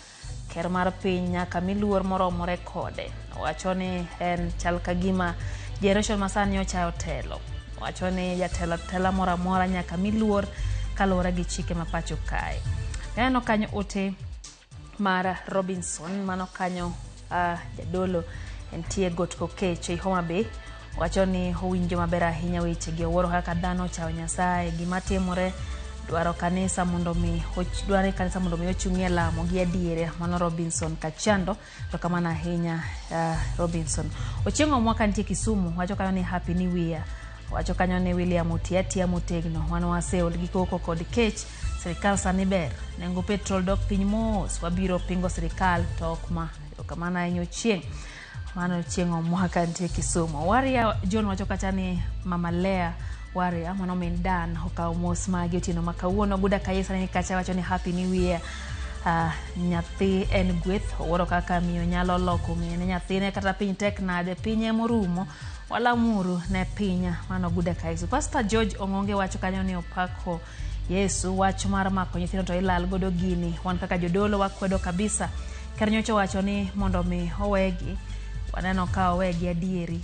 S1: ker mar piny nyaka miluor moromore kode. Wacho ni en chal kagima generation masani ochayo telo. Wacho ni jatelo mora nyaka miluor kaluwore gi chike mapacho kae. Neno kanyo ote mar Robinson mano kanyo jadolo entie Got Kokech Homa Bay. Wacho ni owinjo maber ahinya weche gi owuoro kaka dhano chao Nyasaye gima timore dwaro kanisa mondo mi ochung'ie lamo gi adiere. Mano Robinson Kachando to kamana ahinya Robinson. Ochieng'o mwaka nitie Kisumu wacho kanyo ni Happy New Year. Wacho kanyo ni William Otiatia motegno wano waseol gi koko kod kech sirikal sani ber nengo petrol dok piny mos wabiro pingo sirikal to okma kamana ahinya chieng' mano chieng'o mwaka nitie Kisumu. Waria John wacho kacha ni Mama Lea Waria mano min Dan okawo mos magi otieno makawuono. Guda Kayesa ni kacha wacho ni Happy New Year. Nyathi en gweth owuoro kaka miyo nyalo loko mine nyathine kata piny tek nade pinye morumo wala muru ne pinya. Mano Guda Kayesa. Pastor George Ong'onge wacho kanyo ni opako Yesu wacho mar mako nyithindo to ilal godo gini. Wan kaka jodolo wakwedo kabisa. Ker nyocha wacho ni mondo mi owegi waneno ka owegi adieri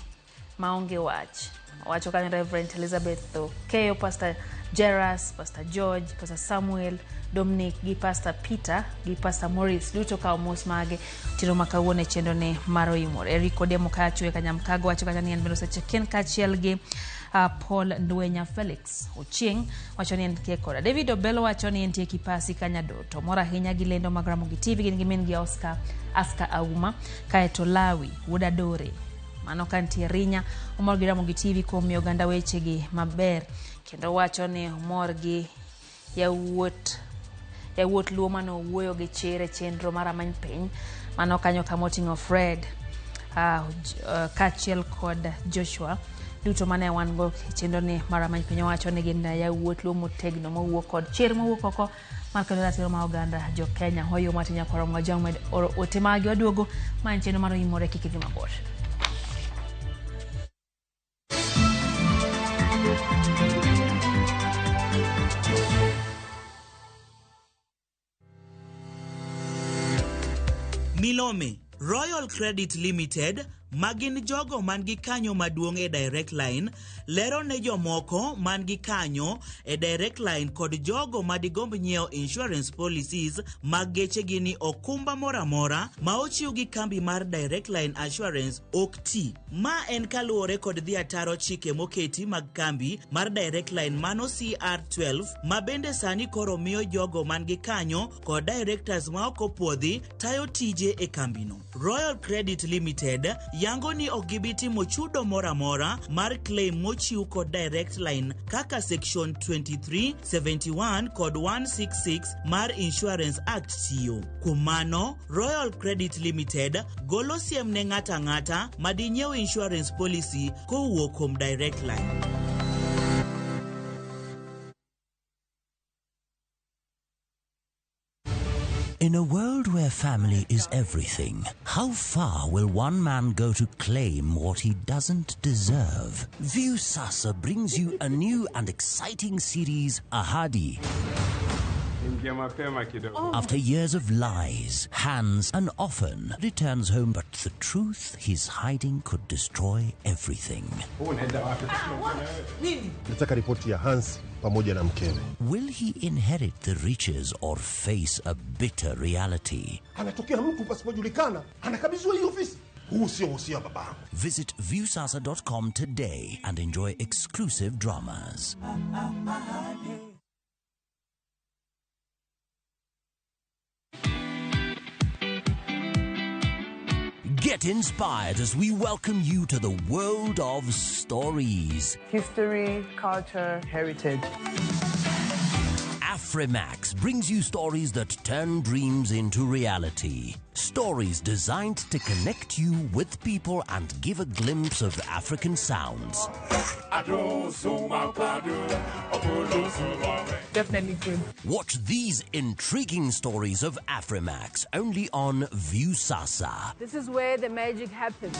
S1: maonge wacho kanyo Reverend Elizabeth Okeyo, Pastor Jairus, Pastor George, Pastor Samuel, Dominic gi Pastor Peter gi Pastor Morris duto ka mos mage tiro makawuone chendo ne maro imor. Eriko Demo Kachwe Kanyamkago wacho kanya ni en bendo seche ken kachiel gi Paul Ndwenya Felix Ochieng wacho ni en kekora. David Obelo wacho ni entie kipasi kanyado to mora hinya gi lendo mag Ramogi TV gin gi men gi Aska Auma kaeto Lawi Wudadore mano kantie rinya umor gi Ramogi TV kuom miyo ganda weche gi maber kendo wacho ni umor gi yawuot luo mano wuoyo gi chere chenro mara many piny mano kanyo kamotingo Fred kachiel kod Joshua duto mane wan go chendo ne mara many piny wacho ni gin yawuot luo motegno mowuok kod cher mowuok oko mar kendo ratiro ma oganda jo Kenya hoyo matinya koro mwajang med otemagi waduogo man chendo maro imore kikidhi mabor.
S5: Milome Royal Credit Limited magin jogo mangi kanyo maduong e Direct Line lero ne jomoko mangi kanyo e Direct Line kod jogo madigomb nyiewo insurance policies mag geche gini okumba moramora ma ochiw gi kambi mar Direct Line Assurance OKT. Ma en kaluwore kod dhi ataro chike moketi mag kambi mar Direct Line mano CR12 ma bende sani koro miyo jogo mangi kanyo kod directors ma okopuodhi tayo tije e kambino. Royal Credit Limited yango ni ogibiti mochudo moramora mar claim mochiw kod Direct Line kaka section 23, 71 kod 166 mar Insurance Act tiyo. Kumano, Royal Credit Limited golo siem ne ng'ata madinyiew insurance policy kowuok kuom Direct Line.
S14: In a world where family is everything, how far will one man go to claim what he doesn't deserve? Viusasa brings you a new and exciting series, Ahadi. After years of lies, Hans, and often returns home, but the truth he's hiding could destroy everything.
S15: Nataka ripoti ya Hans pamoja na mkewe.
S14: Will he inherit the riches or face a bitter reality?
S15: Anatokea mtu pasipojulikana, anakabidhiwa hiyo ofisi. Huu sio usia baba.
S14: Visit viusasa.com today and enjoy exclusive dramas. Get inspired as we welcome you to the world of stories.
S16: History, culture, heritage.
S14: Afrimax brings you stories that turn dreams into reality. Stories designed to connect you with people and give a glimpse of African sounds.
S16: Definitely good.
S14: Watch these intriguing stories of Afrimax only on Viusasa.
S16: This is where the magic happens.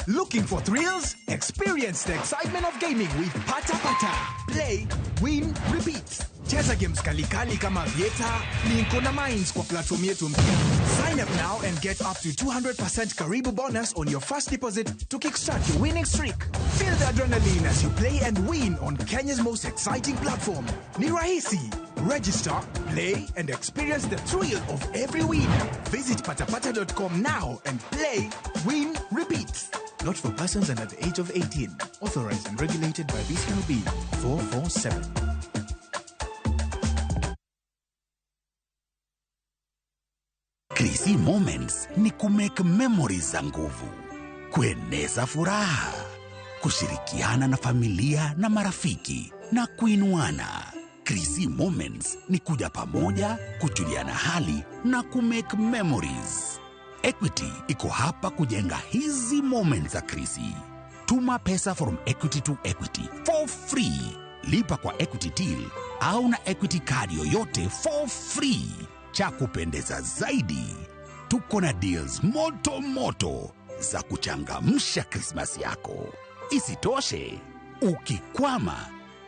S17: Looking for thrills? Experience the excitement of gaming with Pata Pata. Play, win, repeat. Cheza games kalikali kama Vieta, Linko na Mines kwa platform yetu mpya. Sign up now and get up to 200% Karibu bonus on your first deposit to kickstart your winning streak. Feel the adrenaline as you play and win on Kenya's most exciting platform. Ni rahisi. Register, play, and experience the thrill of every win. Visit patapata.com now and play, win, repeat. Not for persons under the age of 18. Authorized and regulated by BCLB 447.
S18: Krisi Moments ni kumake memories za nguvu, kueneza furaha, kushirikiana na familia na marafiki na kuinuana. Krisi Moments ni kuja pamoja, kujuliana hali na kumake memories. Equity iko hapa kujenga hizi moments za Krisi. Tuma pesa from Equity to Equity for free. Lipa kwa Equity Till au na Equity card yoyote for free. Cha kupendeza zaidi, tuko na deals moto moto za kuchangamsha Christmas yako. Isitoshe, ukikwama,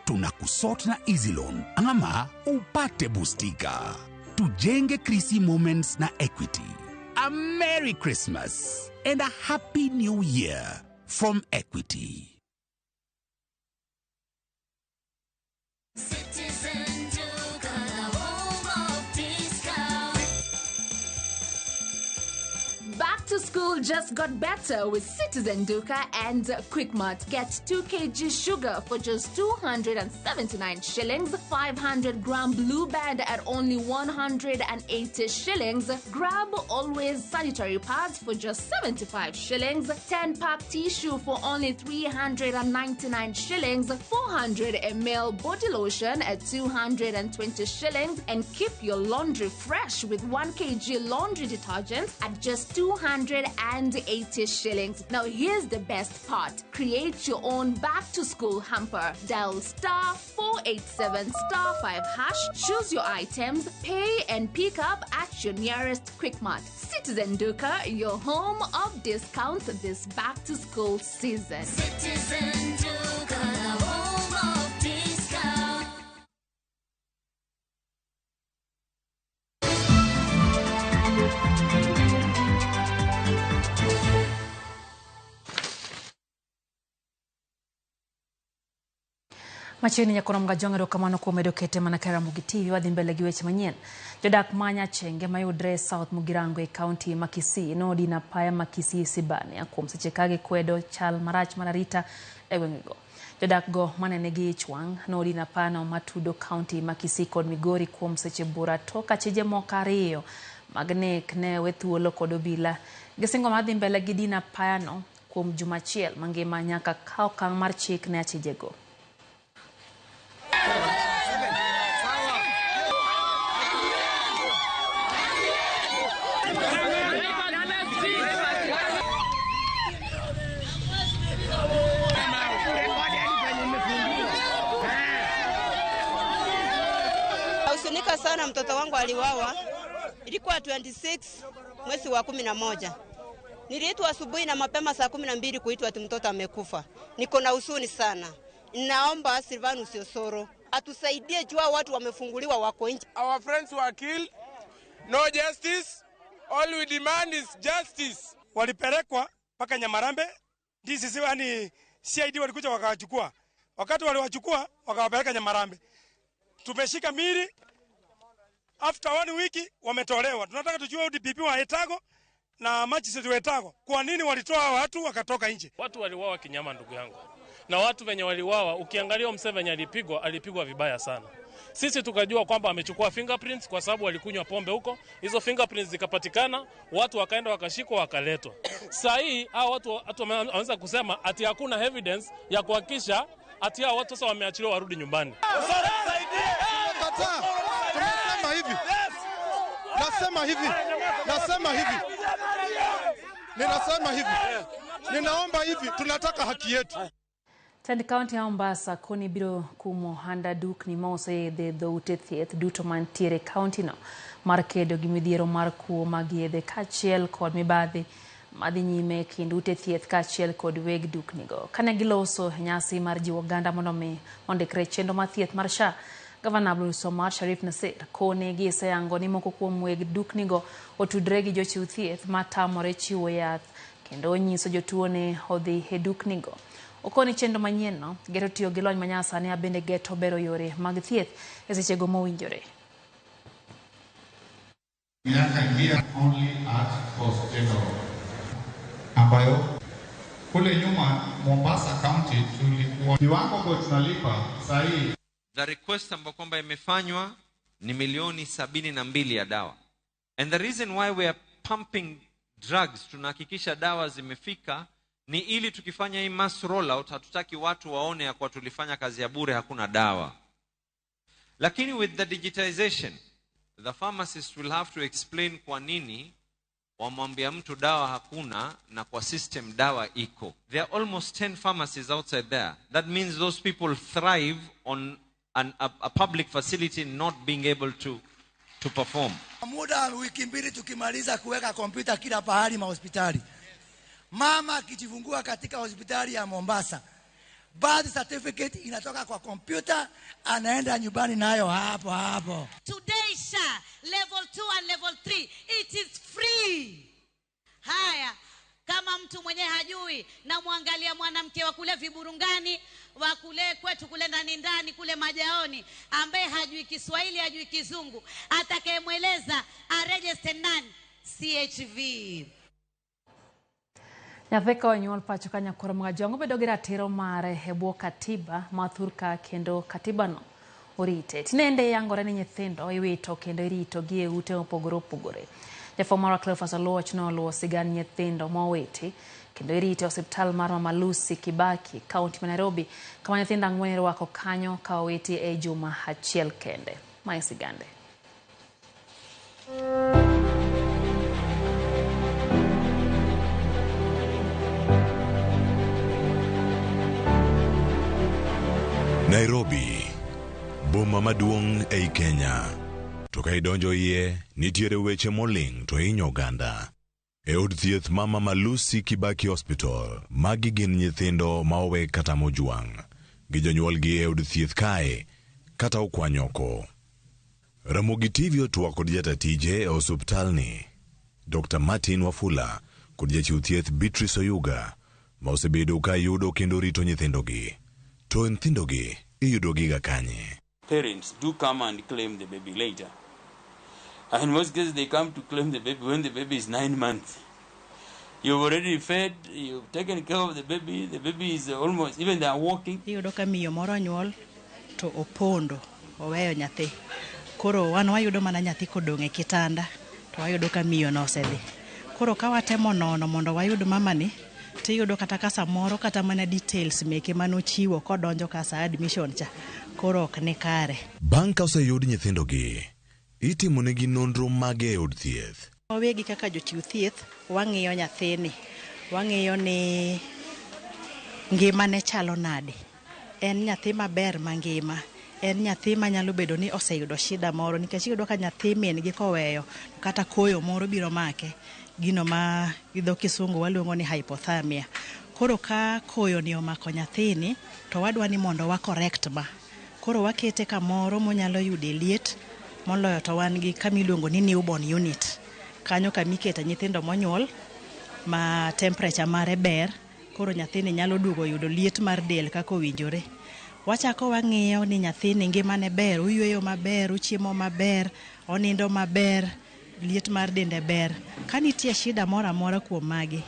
S18: tunakusort na Easy Loan ama upate bustika. Tujenge Krisi Moments na Equity. a Merry Christmas and a Happy New Year from Equity.
S4: Back to school just got better with Citizen Duka and Quickmart. Get 2 kg sugar for just 279 shillings, 500 gram Blue Band at only 180 shillings. Grab Always sanitary pads for just 75 shillings, 10-pack tissue for only 399 shillings, 400 ml body lotion at 220 shillings, and keep your laundry fresh with 1 kg laundry detergent at just 280 shillings. Now here's the best part. Create your own back to school hamper. Dial star 487 star 5 hash. Choose your items, pay and pick up at your nearest Quickmart. Citizen Duka, your home of discounts this back to school season.
S20: Citizen Duka, home of discount.
S1: Machiegni nyakoro mga jongero kamano kuom medo kete mana kara Mugi TV wadhi mbele gi weche manyien. Jodak manya chenge mayudre South Mugirango e County ma Kisii nodi na paya ma Kisii Sibane kuom seche kage kwedo chal marach manarita e gwengego. Jodak go manene gi chwang nodi na pano matudo County ma Kisii kod Migori kuom seche bura toka chije moko ariyo magnek ne wethuolo kod obila. Gisingo madhi mbele gi dina payano kuom juma achiel mangima nyaka kaw okang' mar chik ne achijego.
S21: Usinika sana, mtoto wangu aliwawa. Ilikuwa 26 mwezi wa 11. Niliitwa asubuhi na mapema saa 12 kuitwa ati mtoto amekufa. Niko na huzuni sana. Naomba Silvanus Osoro atusaidie jua watu wamefunguliwa wako nje.
S22: Our friends were killed. No justice. All we demand is justice.
S23: Walipelekwa mpaka Nyamarambe. DCC yani CID walikuja wakawachukua. Wakati waliwachukua wakawapeleka Nyamarambe. Tumeshika mili. After 1 week wametolewa. Tunataka tujue DPP wa Etago na magistrate wa Etago. Kwa nini walitoa watu wakatoka nje?
S24: Watu waliuawa kinyama, ndugu yangu. Na watu wenye waliuawa, ukiangalia Museveni alipigwa vibaya sana. Sisi tukajua kwamba amechukua fingerprints kwa sababu walikunywa pombe huko. Hizo fingerprints zikapatikana, watu wakaenda wakashikwa wakaletwa. Sasa hii hao watu wameanza kusema ati hakuna evidence ya kuhakikisha ati hao watu sasa wameachiliwa warudi nyumbani.
S23: Ninasema hivi. Ninaomba hivi, tunataka haki yetu.
S1: Tend County Mombasa koni biro kumo handa duk ni mose de doute thieth duto mantiere county no markedo gi midhiero mar kuo mag yedhe kachiel kod mibadhi madhi nyime kind ute thieth kachiel kod weg duknigo. Kane giloso nyasi mar jiwo oganda mondo mi ondikre chenro mar thieth mar SHA, Gavana Abdulsomad Sharif Nassir kone gi sayango ni moko kuom weg duknigo otudre gi jochiw thieth matamore chiwo yath kendo onyiso jotuo ne odhi e duknigo. Okoni chenro manyien no geto tiyo gi lony manyasani abende geto bero yore mag thieth e sechego mowinjore.
S25: Ambayo kule nyuma Mombasa County tulikuwa kiwango kwa tunalipa sahi.
S26: The request ambayo kwamba imefanywa ni milioni 72 ya dawa. And the reason why we are pumping drugs, tunahakikisha dawa zimefika, ni ili tukifanya hii mass rollout hatutaki watu waone ya kwa tulifanya kazi ya bure hakuna dawa. Lakini with the digitization, the pharmacist will have to explain kwa nini wamwambia mtu dawa hakuna na kwa system dawa iko. There are almost 10 pharmacies outside there. That means those people thrive on a public facility not being able to perform.
S28: Muda wiki mbili tukimaliza kuweka kompyuta kila pahali mahospitali. Mama akijifungua katika hospitali ya Mombasa, birth certificate inatoka kwa kompyuta, anaenda nyumbani nayo hapo.
S20: Today SHA level 2 and level 3, it is free.
S2: kule Viburungani, wa kule kwetu kule ndani kule Majaoni, ambaye hajui Kiswahili, hajui Kizungu, atakayemweleza aregister nani? CHV.
S1: Nyatheka onyuol pacho ka nyakoro mga jongo bedo gi ratiro mare hebwo katiba mathurka kendo katiba no orite. Tinende yangore ni nyithindo iwito kendo irito gi e ute opogore opogore. Jafomara Cleophas Oluoch no luwo sigand nyithindo mowiti kendo irite osiptal mar Mama Lucy Kibaki, kaunti ma Nairobi, kama nyithindo ang'wen irwako kanyo ka owiti e juma achiel kende. Mae sigande.
S6: Nairobi, boma maduong' ei Kenya. To ka idonjo iye, nitiere weche moling to inyo ganda. E od thieth Mama Lucy Kibaki Hospital, magi gin nyithindo ma owe kata mojuang'. Gi jonyuolgi e od thieth kae, kata okwanyoko. Ramogi TV otwa kod jatatije e osuptalni. Dr. Martin Wafula kod jachiw thieth Beatrice Oyuga, ma osebedo ka yudo kendo rito nyithindogi. To nyithindogi iyudogi ga kanye.
S7: Parents do come and claim the baby later. And in most cases they come to claim the baby when the baby is 9 months. You've already fed, you've taken care of the baby is almost, even they are walking.
S8: Iyudo ka miyo moro nyuol to opondo, oweyo nyathi. Koro wan wayudo mana nyathi kodong' e kitanda, to wayudo ka miyo no osedhi. Koro ka watemo nono mondo wayud mamani, tiyudo kata ka samoro kata mana details meke manochiwo kodonjo ka sa admission cha. Koro ok ne kare.
S6: Bang' ka oseyud nyithindogi, itimonegi nonro mage e od thieth.
S8: Wawegi kaka jochiw thieth, wang'iyo nyathini. Wang'iyo ni ngimane chalo nade. En nyathi maber mangima. En nyathi manyalo bedo ni oseyudo shida moro. Nikech iyudo ka nyathi min gi koweyo, kata koyo moro biro make. Gino ma idho kisungu waluongo ni hypothermia. Koro ka koyo ni omako nyathini, to wadwa ni mondo wa correct ma. Koro wakete kamoro monyalo yude liet, moloyo to wan gi kamiluongo ni newborn unit. Kanyo kamiketa nyithindo monyuol ma temperature mare ber, koro nyathini nyalo duogo yudo liet mar del kaka owinjore. Wachako wang'iyo ni nyathini ngimane ber, oyueyo maber, ochiemo maber, onindo maber, liet mar dende ber. Ka nitie shida moro amora kuom magi,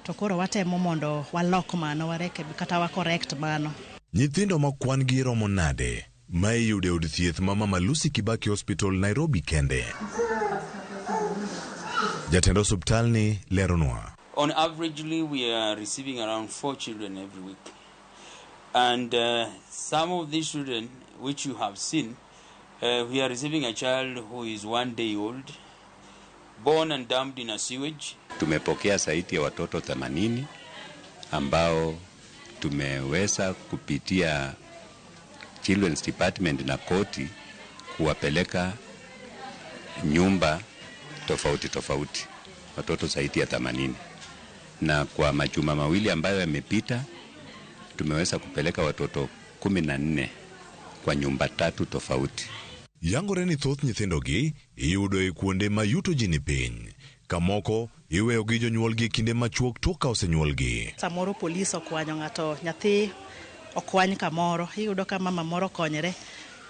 S8: to koro watemo mondo walok mano, wareke kata wa correct mano.
S6: Nyithindo ma kwan gi romo nade ma iyude od thieth ma Mama Lucy Kibaki Hospital Nairobi kende. Jatendo osuptalni leronwa.
S7: On averagely we are receiving around 4 children every week. And some of these children which you have seen, we are receiving a child who is 1 day old, born and dumped in a sewage.
S9: Tumepokea zaidi ya watoto 80 ambao tumeweza kupitia Children's Department na koti kuwapeleka nyumba tofauti tofauti, watoto zaidi ya 80. Na kwa majuma mawili ambayo yamepita tumeweza kupeleka watoto 14 kwa nyumba 3 tofauti.
S6: Yangore ni thoth nyithindogi iyudo e kuonde ma yuto ji ni piny. Kamoko iweyo gi jonyuolgi kinde machuok toka osenyuolgi.
S8: Samoro polis okwanyo ng'ato, nyathi okwany kamoro, iyudo ka mama moro konyre,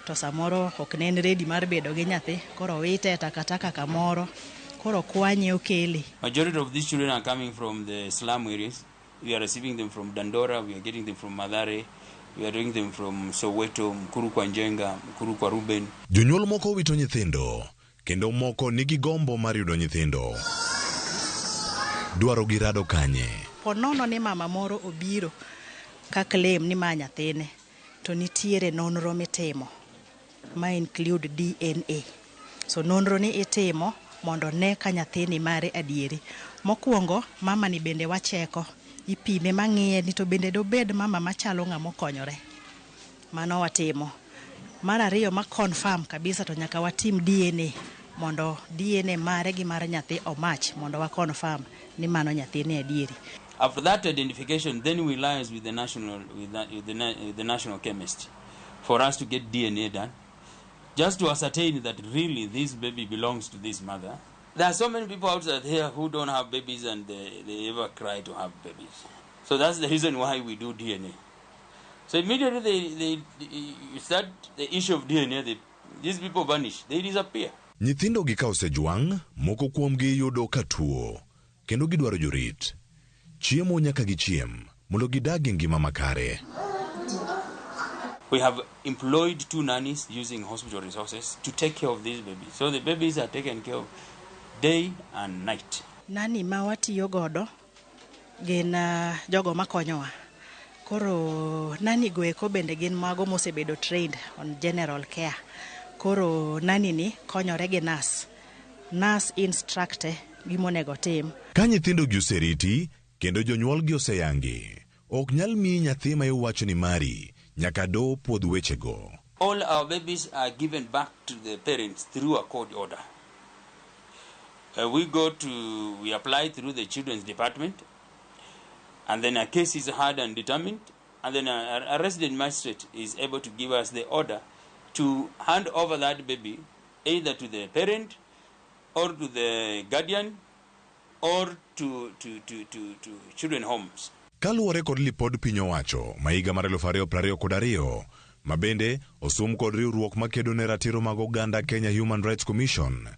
S8: to samoro ok nen ready mar bedo gi nyathi, koro wite takataka kamoro, koro kwanye okeli.
S7: Majority of these children are coming from the slum areas. We are receiving them from Dandora, we are getting them from Mathare, we are doing them from Soweto, Mkuru kwa Njenga, Mkuru kwa Ruben.
S6: Jonyuol moko wito nyithindo, kendo moko nigi gombo mar yudo nyithindo. Dwaro girado kanye.
S8: Ponono ni mama moro obiro ka claim ni ma nyathine, to nitiere nonro mitimo ma include DNA. So nonro ni itimo mondo ne ka nyathini mare adieri. Mokwongo mama ni bende wacheko, ipime mang'iye ni to bende dobed mama machalo ng'ama okonyore. Mano watimo. Mar ariyo ma confirm kabisa to nyaka watim DNA mondo DNA mare gi mar nyathi omach mondo wa confirm ni mano nyathini adieri.
S7: After that identification, then we liaise with the national chemist for us to get DNA done, just to ascertain that really this baby belongs to this mother. There are so many people outside here who don't have babies and they ever cry to have babies. So that's the reason why we do DNA. So immediately they start the issue of DNA, these people vanish, they disappear.
S6: Nyithindo gi ka osejwang', moko kuomgi yudo ka tuo, kendo gidwaro jorit. Chiemo nyaka gichiem, mondo gidag e ngima makare.
S7: We have employed 2 nannies using hospital resources to take care of these babies. So the babies are taken care of day and night.
S8: Nani ma watiyo godo gin jogo makonyowa. Koro nani go eko bende gin mago mosebedo trained on general care. Koro nani ni konyore gi nurse. Nurse instructe gimonego tim.
S6: Ka nyithindo gi oseriti, kendo jonyuol gi oseyangi, ok nyal miyi nyathi ma iwacho ni mari, nyaka do puodh wechego.
S7: All our babies are given back to the parents through a court order. We apply through the children's department, and then a case is heard and determined, and then a resident magistrate is able to give us the order to hand over that baby either to the parent or to the guardian or to children homes.
S6: Kaluwore kod lipod piny owacho ma higa mar 2022 ma bende osum kod riwruok makedo ne ratiro mag oganda Kenya Human Rights Commission,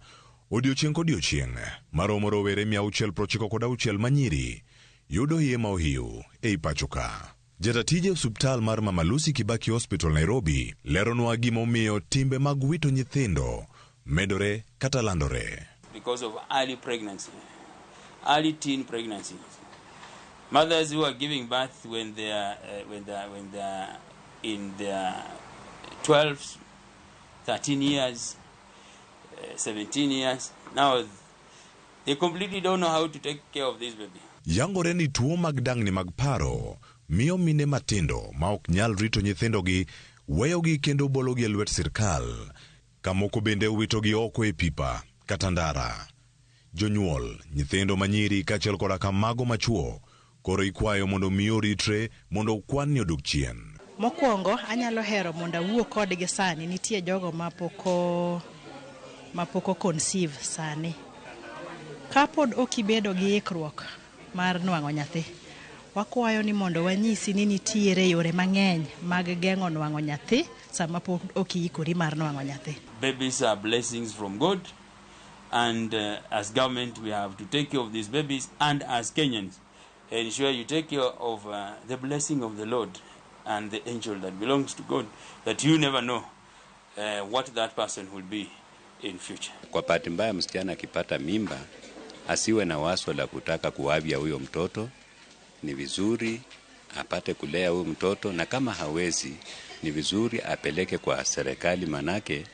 S6: odiochieng' kodiochieng' maromo rowere 696 manyiri yudo iye ma ohiu ei pacho ka. Jatatije osuptal mar Mama Lucy Kibaki Hospital Nairobi leronwa gimomiyo timbe mag wito nyithindo medore kata landore.
S7: Because of early pregnancy, early teen pregnancies. Mothers who are giving birth when they are in their 12, 13 years, 17 years, now they completely don't know how to take care of this baby.
S6: Yangore ni tuo mag dang'ni mag paro miyo mine matindo ma ok nyal rito nyithindogi weyogi kendo bologi e lwet sirkal, kamoko bende witogi oko e pipa kata ndara. Jonyuol, nyithindo manyiri kaachiel koda kamago machuo koro ikwayo mondo miyo ritre mondo kwan ni odog chien.
S8: Mokwongo anyalo hero mondo awuo kodgi sani, nitie jogo mapoko conceive sani. Kapod okibedo gi ikruok mar nwang'o nyathi, wakwayo ni mondo wanyisi ni nitiere yore mang'eny mag geng'o nwang'o nyathi sama pok okiikori mar nwang'o nyathi.
S7: Babies are blessings from God, and as government we have to take care of these babies, and as Kenyans ensure you take care of the blessing of the Lord and the angel that belongs to God, that you never know what that person will be in future.
S9: Kwa bahati mbaya msichana akipata mimba asiwe na wazo la kutaka kuavya huyo mtoto. Ni vizuri apate kulea huyo mtoto, na kama hawezi ni vizuri apeleke kwa serikali, manake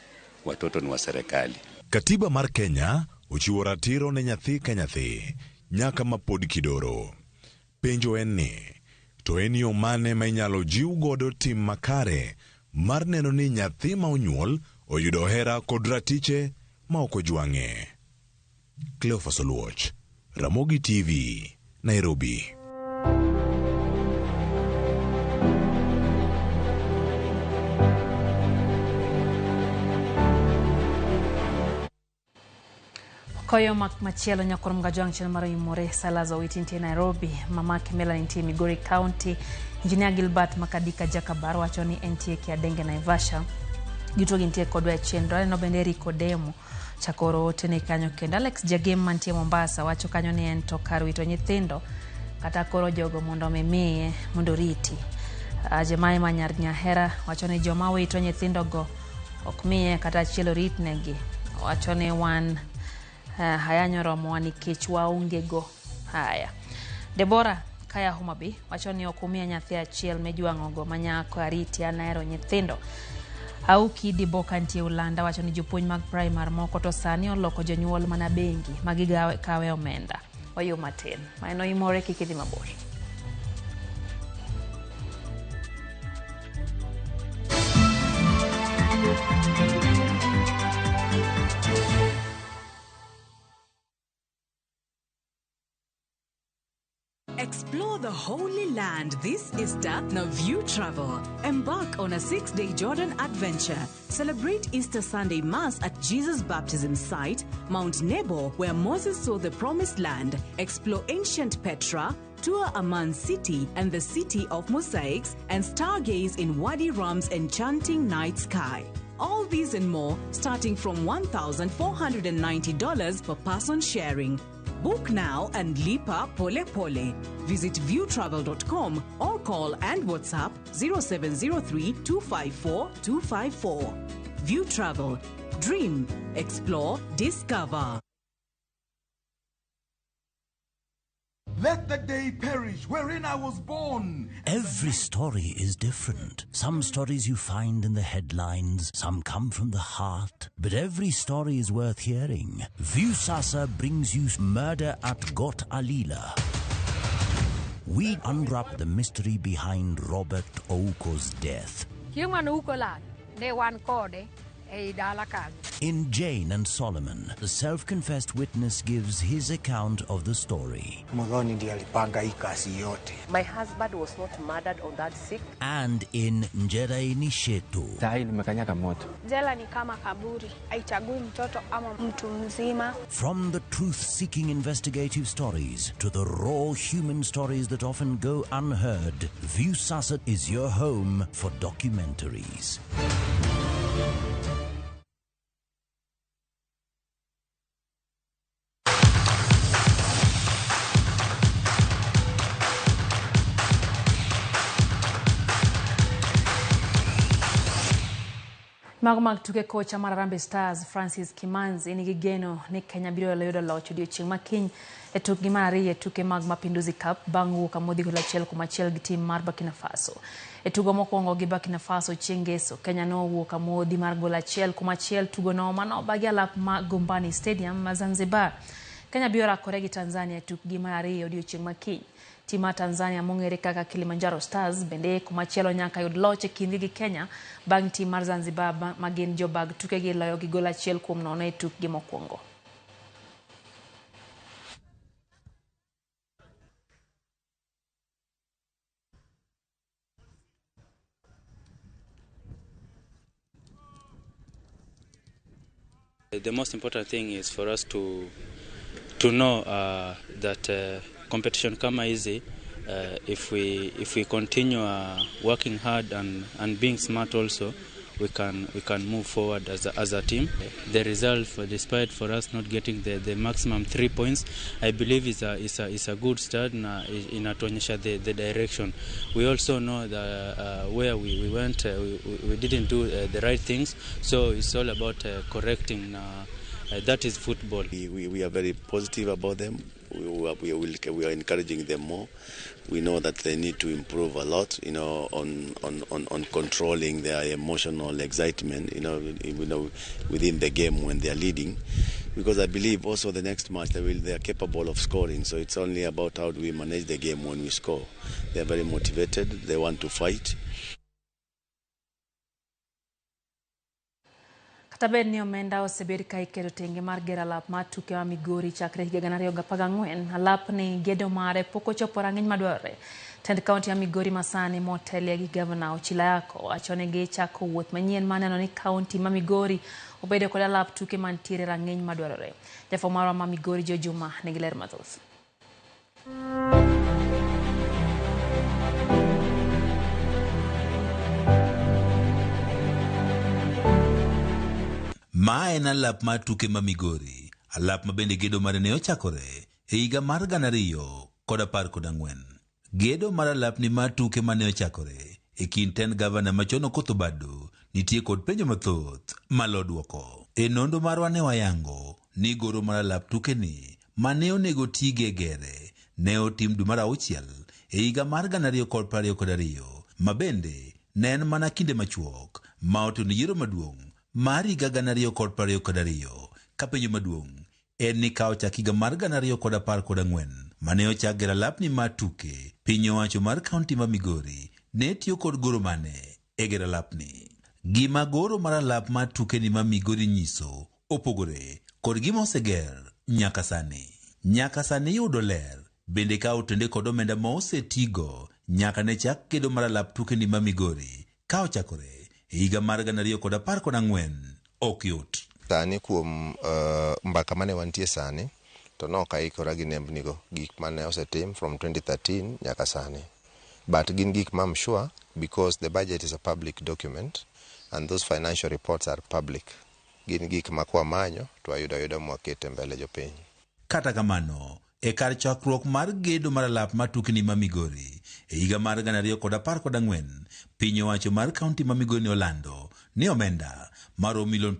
S9: watoto ni wa serikali.
S6: Katiba mar Kenya uchiwo ratiro ne nyathi ka nyathi nyaka mapod kidoro. Penjo en ni, to en yo mane ma inyalo jiw godo tim makare mar neno ni nyathi ma onyuol oyudo hera kod ratiche ma ok ojwang'e. Cleophas Oluoch, Ramogi TV, Nairobi.
S1: Koyo machielo nyakorom gajwang' chen maro imore Salazo witintie Nairobi, mamake Melanie ntie Migori County, Engineer Gilbert Makadika Jakabar wacho ni entie Kiadenge Naivasha, juto gintie kodwa chen rale no bende Rikodemo chakoro tene kanyo kendo. Alex Jagem mantie Mombasa wacho kanyo ni en to kar wito nyithindo kata koro jogo mondo mimiye mondo riti. Jemai Manyar Nyahera wacho ni joma wito nyithindo go ok miye kata chielo rit negi, wacho ni wan hayanyo romo nikech waonge go. Haya, Debora Kaya Humabi wacho ni okumia nyathi achiel mejwang'o go manyako ariti anahero nyithindo. Au Kidi Boka ntie Ulanda wacho ni jopuonj mag primary moko to sani oloko jonyuol mana bengi magigawe kawe omenda. Oyo matin maeno imore kikidhi mabor.
S3: Explore the Holy Land this Easter. Now View Travel. Embark on a 6-day Jordan adventure. Celebrate Easter Sunday Mass at Jesus Baptism Site, Mount Nebo, where Moses saw the Promised Land. Explore ancient Petra, tour Amman City and the City of Mosaics, and stargaze in Wadi Ram's enchanting night sky. All these and more starting from $1,490 per person sharing. Book now and lipa pole pole. Visit viewtravel.com or call and WhatsApp 0703 254 254. View Travel. Dream, explore, discover.
S18: Let the day perish wherein I was born.
S14: Every story is different. Some stories you find in the headlines, some come from the heart, but every story is worth hearing. Viusasa brings you Murder at Got Alila. We unwrap the mystery behind Robert Ouko's death. In Jane and Solomon, the self-confessed witness gives his account of the story.
S5: My husband was not murdered on that sick.
S14: And in Njerai Nishetu,
S16: Jela ni kama kaburi, haichagui mtoto ama mtu mzima.
S14: from the truth-seeking investigative stories to the raw human stories that often go unheard, Viusasa is your home for documentaries.
S1: Magumag tuke kocha mar Harambee Stars Francis Kimanzi ni gigeno ni Kenya biro yudo loch odiochieng' makiny e tukgi mar ariyo e tuke mag Mapinduzi Cup bang' wuok amodhi gol 1-1 gi tim mar Burkina Faso. E tugo mokwongo gi Burkina Faso chieng' Ngeso, Kenya nowuok amodhi mar gol 1-1 tugo no manobagi alap ma Gombani Stadium ma Zanzibar. Kenya biro rakore gi Tanzania e tukgi mar ariyo odiochieng' makiny. Tim mar Tanzania mong'ere kaka Kilimanjaro Stars bende kumachielo nyaka yud loch e kindgi gi Kenya bang' tim mar Zanzibar ma gin jobag tuke gi loyo gi gol 1-0 e tukgi mokwongo.
S10: The most important thing is for us to know that competition kama hizi, if we continue working hard and being smart also, we can move forward as a team. The result, despite for us not getting the maximum 3 points, I believe is a good start na inatuonyesha the direction. We also know that where we went, we didn't do the right things, so it's all about correcting. That is football.
S11: We are very positive about them. We are encouraging them more. We know that they need to improve a lot, on controlling their emotional excitement, within the game when they are leading. Because I believe also the next match they are capable of scoring. So it's only about how do we manage the game when we score. They are very motivated. They want to fight.
S1: Tabed ni omenda osebed ka iketo tenge mar gero alap mar tuke ma Migori chakre higa 2014. Alap ni gedo mare pok ochopo rang'iny madwarore. Tend kaunti ya Migori masani motelie gi Gavana Ochila Yako wachonegi chako wuoth manyien maneno ni kaunti ma Migori obedo kod alap tuke mantiere rang'iny madwarore. Jafo marwa ma Migori Jo Juma nigi ler mathoth.
S12: Ma en alap mar tuke ma Migori, alap ma bende gedo mare ne ochakore e higa mar 2014. Gedo mar alap ni mar tuke ma ne ochakore e kind ten gavana machon Okoth Obado nitie kod penjo mathoth malo duoko. E nondo marwa ne wayango ni goro mar alap tuke ni mane onego tige gere ne otim dwe mar 6 e higa mar 2022 ma bende ne en mana kinde machuok ma otimo yiero maduong' mar higa 2022 ka penjo maduong' en ni ka ochak higa mar 2014 mane ochak gero alap ni mar tuke, piny owacho mar kaunti ma Migori ne tiyo kod goro mane e gero alap ni. Gima goro mar alap mar tuke ni ma Migori nyiso opogore kod gima oseger nyaka sani. Nyaka sani yudo ler bende ka otende kod omenda ma osetigo nyaka ne chak gedo mar alap tuke ni ma Migori ka ochakore e higa mar 2014 ok yot.
S13: Sani kuom mbaka mane wantie sani
S4: to no kaikora gi nembnigo gik mane osetim from 2013 nyaka sani. But gin gik I'm sure because the budget is a public document and those financial reports are public. Gin gik makwa manyo to ayuda mwakete mbele jopiny.
S12: Kata kamano, e kar chakruok mar gedo mar alap matukni ma Migori e higa mar 2014, piny owacho mar kaunti ma Migori olando ni omenda mar $30 million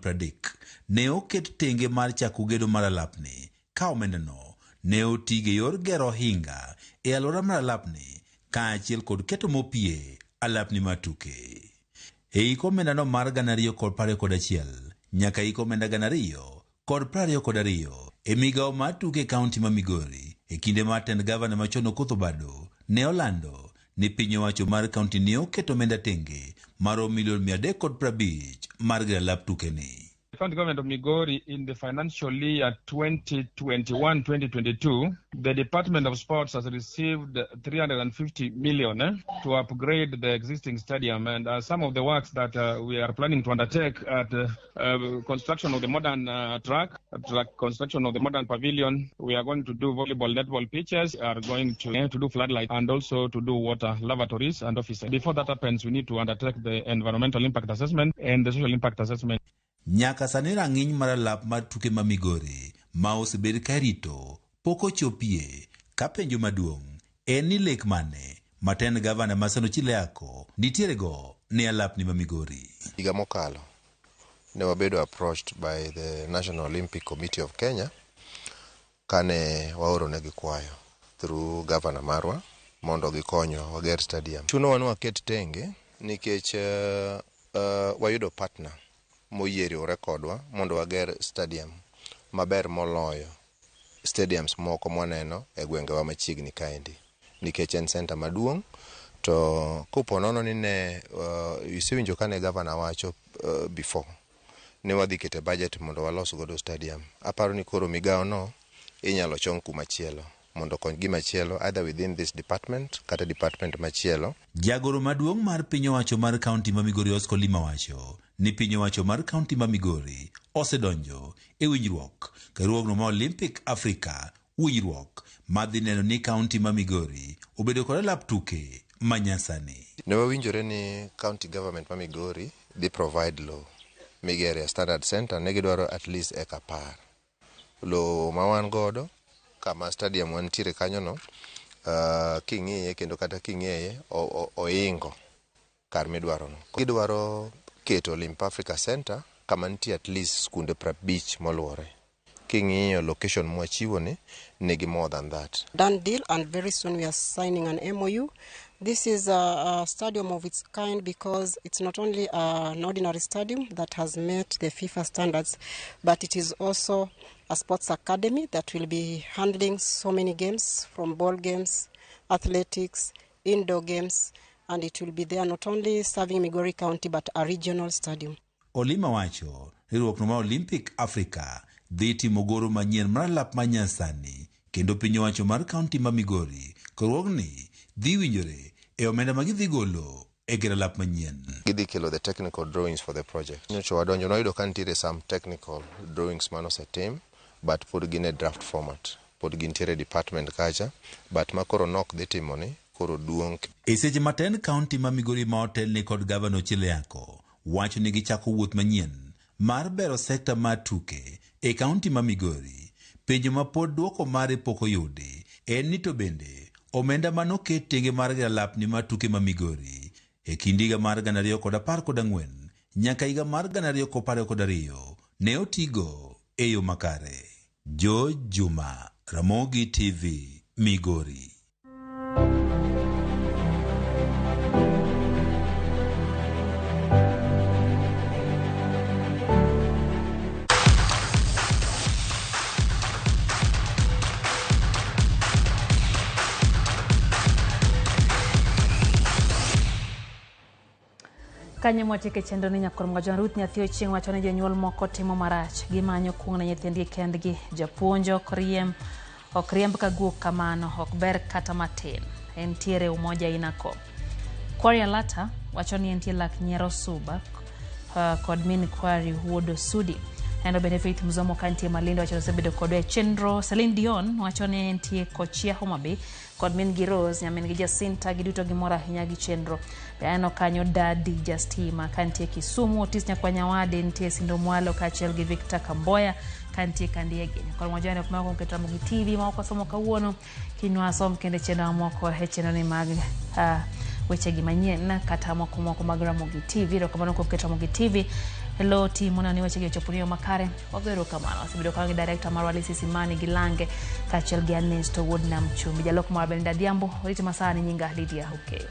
S12: ne oket tenge mar chako gedo mar alapni, ka omendano ne otige yor gero hinga e alwora mar alapni kaachiel kod keto mopie alapni matuke. E hik omendano mar 2021 nyaka hik omenda 2022 e migao matuke kaunti ma Migori e kinde mar tend gavana machon Okoth Obado ne olando ni piny owacho mar kaunti ne oketo omenda tenge mar $350 million mar gero alap tukeni.
S13: The county government of Migori in the financial year 2021-2022, the Department of Sports has received 350 million to upgrade the existing stadium, and some of the works that we are planning to undertake at construction of the modern track, construction of the modern pavilion. We are going to do volleyball, netball pitches, are going to do floodlight, and also to do water lavatories and offices. Before that happens, we need to undertake the environmental impact assessment and the social impact assessment.
S12: Nyaka sani rang'iny mar alap mar tuke ma Migori ma osebed ka rito pok ochopie, ka penjo maduong' en ni lek mane matend gavana Maseno Chileako nitiere go ne alapni ma Migori.
S4: Higa mokalo ne wabedo approached by the National Olympic Committee of Kenya kane waoro negi kwayo through governor marwa mondo gikonyo wager stadium. Chuno wanu waket tenge nikech wayudo partner moyiero rekodwa mondo wager stadium maber moloyo stadiums moko mwaneno e gwengewa machiegni kaendi, nikech en center maduong'. To kuponono ni ne isewinjo kane gavana wacho before ne wadhi kete budget mondo walos godo stadium. Aparo ni koro migao no inyalo chong kumachielo mondo kony gimachielo either within this department kata department machielo.
S12: Jagoro maduong' mar piny owacho mar kaunti ma Migori Oscar Lima wacho ni piny owacho mar kaunti ma Migori osedonjo e winjruok ka riwruogno ma Olympic Africa, winjruok madhi neno ni kaunti ma Migori obedo kod alap tuke manyasani.
S4: Ne wawinjore ni county government ma Migori dhi provide law migere standard center, ne gidwaro at least eka par law ma wan godo kama stadium wantiere kanyono. King'iye kendo kata king'eye oingo kar midwarono. Gidwaro keto Olympic Africa Center kama nitie at least skunde 50 moluore. King'iyo location mwachiwo ni negi more than that.
S15: Done deal, and very soon we are signing an MOU. This is a stadium of its kind because it's not only an ordinary stadium that has met the FIFA standards, but it is also a sports academy that will be handling so many games, from ball games, athletics, indoor games, and it will be there not only serving Migori County but a regional stadium.
S12: Olima wacho riwruok ma Olympic Africa dhi timo goro manyien mar alap manyasani, kendo piny owacho mar kaunti ma Migori korwogni dhi winjore e omenda ma gidhi golo e gero alap manyien.
S4: Gidhi kelo the technical drawings for the project. Nyocho wadonjo noyudo ka nitiere some technical drawings manosetim, but pod gin e draft format. Pod gintiere department kacha, but makoro nok dhi timoni koro duong'.
S12: E seche matend kaunti ma Migori ma otelni kod gavana Chileako wacho ni gichako wuoth manyien mar bero sekta mar tuke e kaunti ma Migori, penjo ma pod duoko mare pok oyudi en ni to bende omenda manoket tenge mar gero alapni mar tuke ma Migori e kind higa mar 2014 nyaka higa mar 2022 ne otigo e yo makare. Joe Juma, Ramogi TV, Migori.
S1: Kanye mwatike chendo ni nyakurum John Ruth Nyathio Chieng wacho ni jonyuol moko timo marach gimanyo kuong na nyithindgi kendgi, japuonjo okriemb ka guok kamano ok ber kata matin. Entiere umoja inako. Kwaria Lata wacho ni entie lak nyiero suba kod min kwari Wuodo Sudi endo benefit mzomo kanti Malindi wacho sebedo kodwe chenro. Celine Dion wachone ntie kochia Homabay kod min gi Rose nyamin gi Jacinta giduto gimora hinya gi chenro. Beano kanyo Daddy Justima kanti Kisumu, Otis Nyakwanyawade ntie Sindo Mwalo kachel gi Victor Kamboya kanti Kandiege. Kwa mwajane kumako mketra Mugi TV mawako somo kawuono kinwa som kende chena mwako hecheno ni mag weche gimanyien kata moko mag Ramogi TV. Rokamano kwa mketra Mugi TV. Hello team, muna ni weche giochopunio makare. Wagero kamano. Sibido kangi director Marwali Sisimani Gilange kachel gi Ernest Wood na Mchumbi. Jaloko Marabelinda Diambo. Waliti masani nyinga Lydia Hukeyo.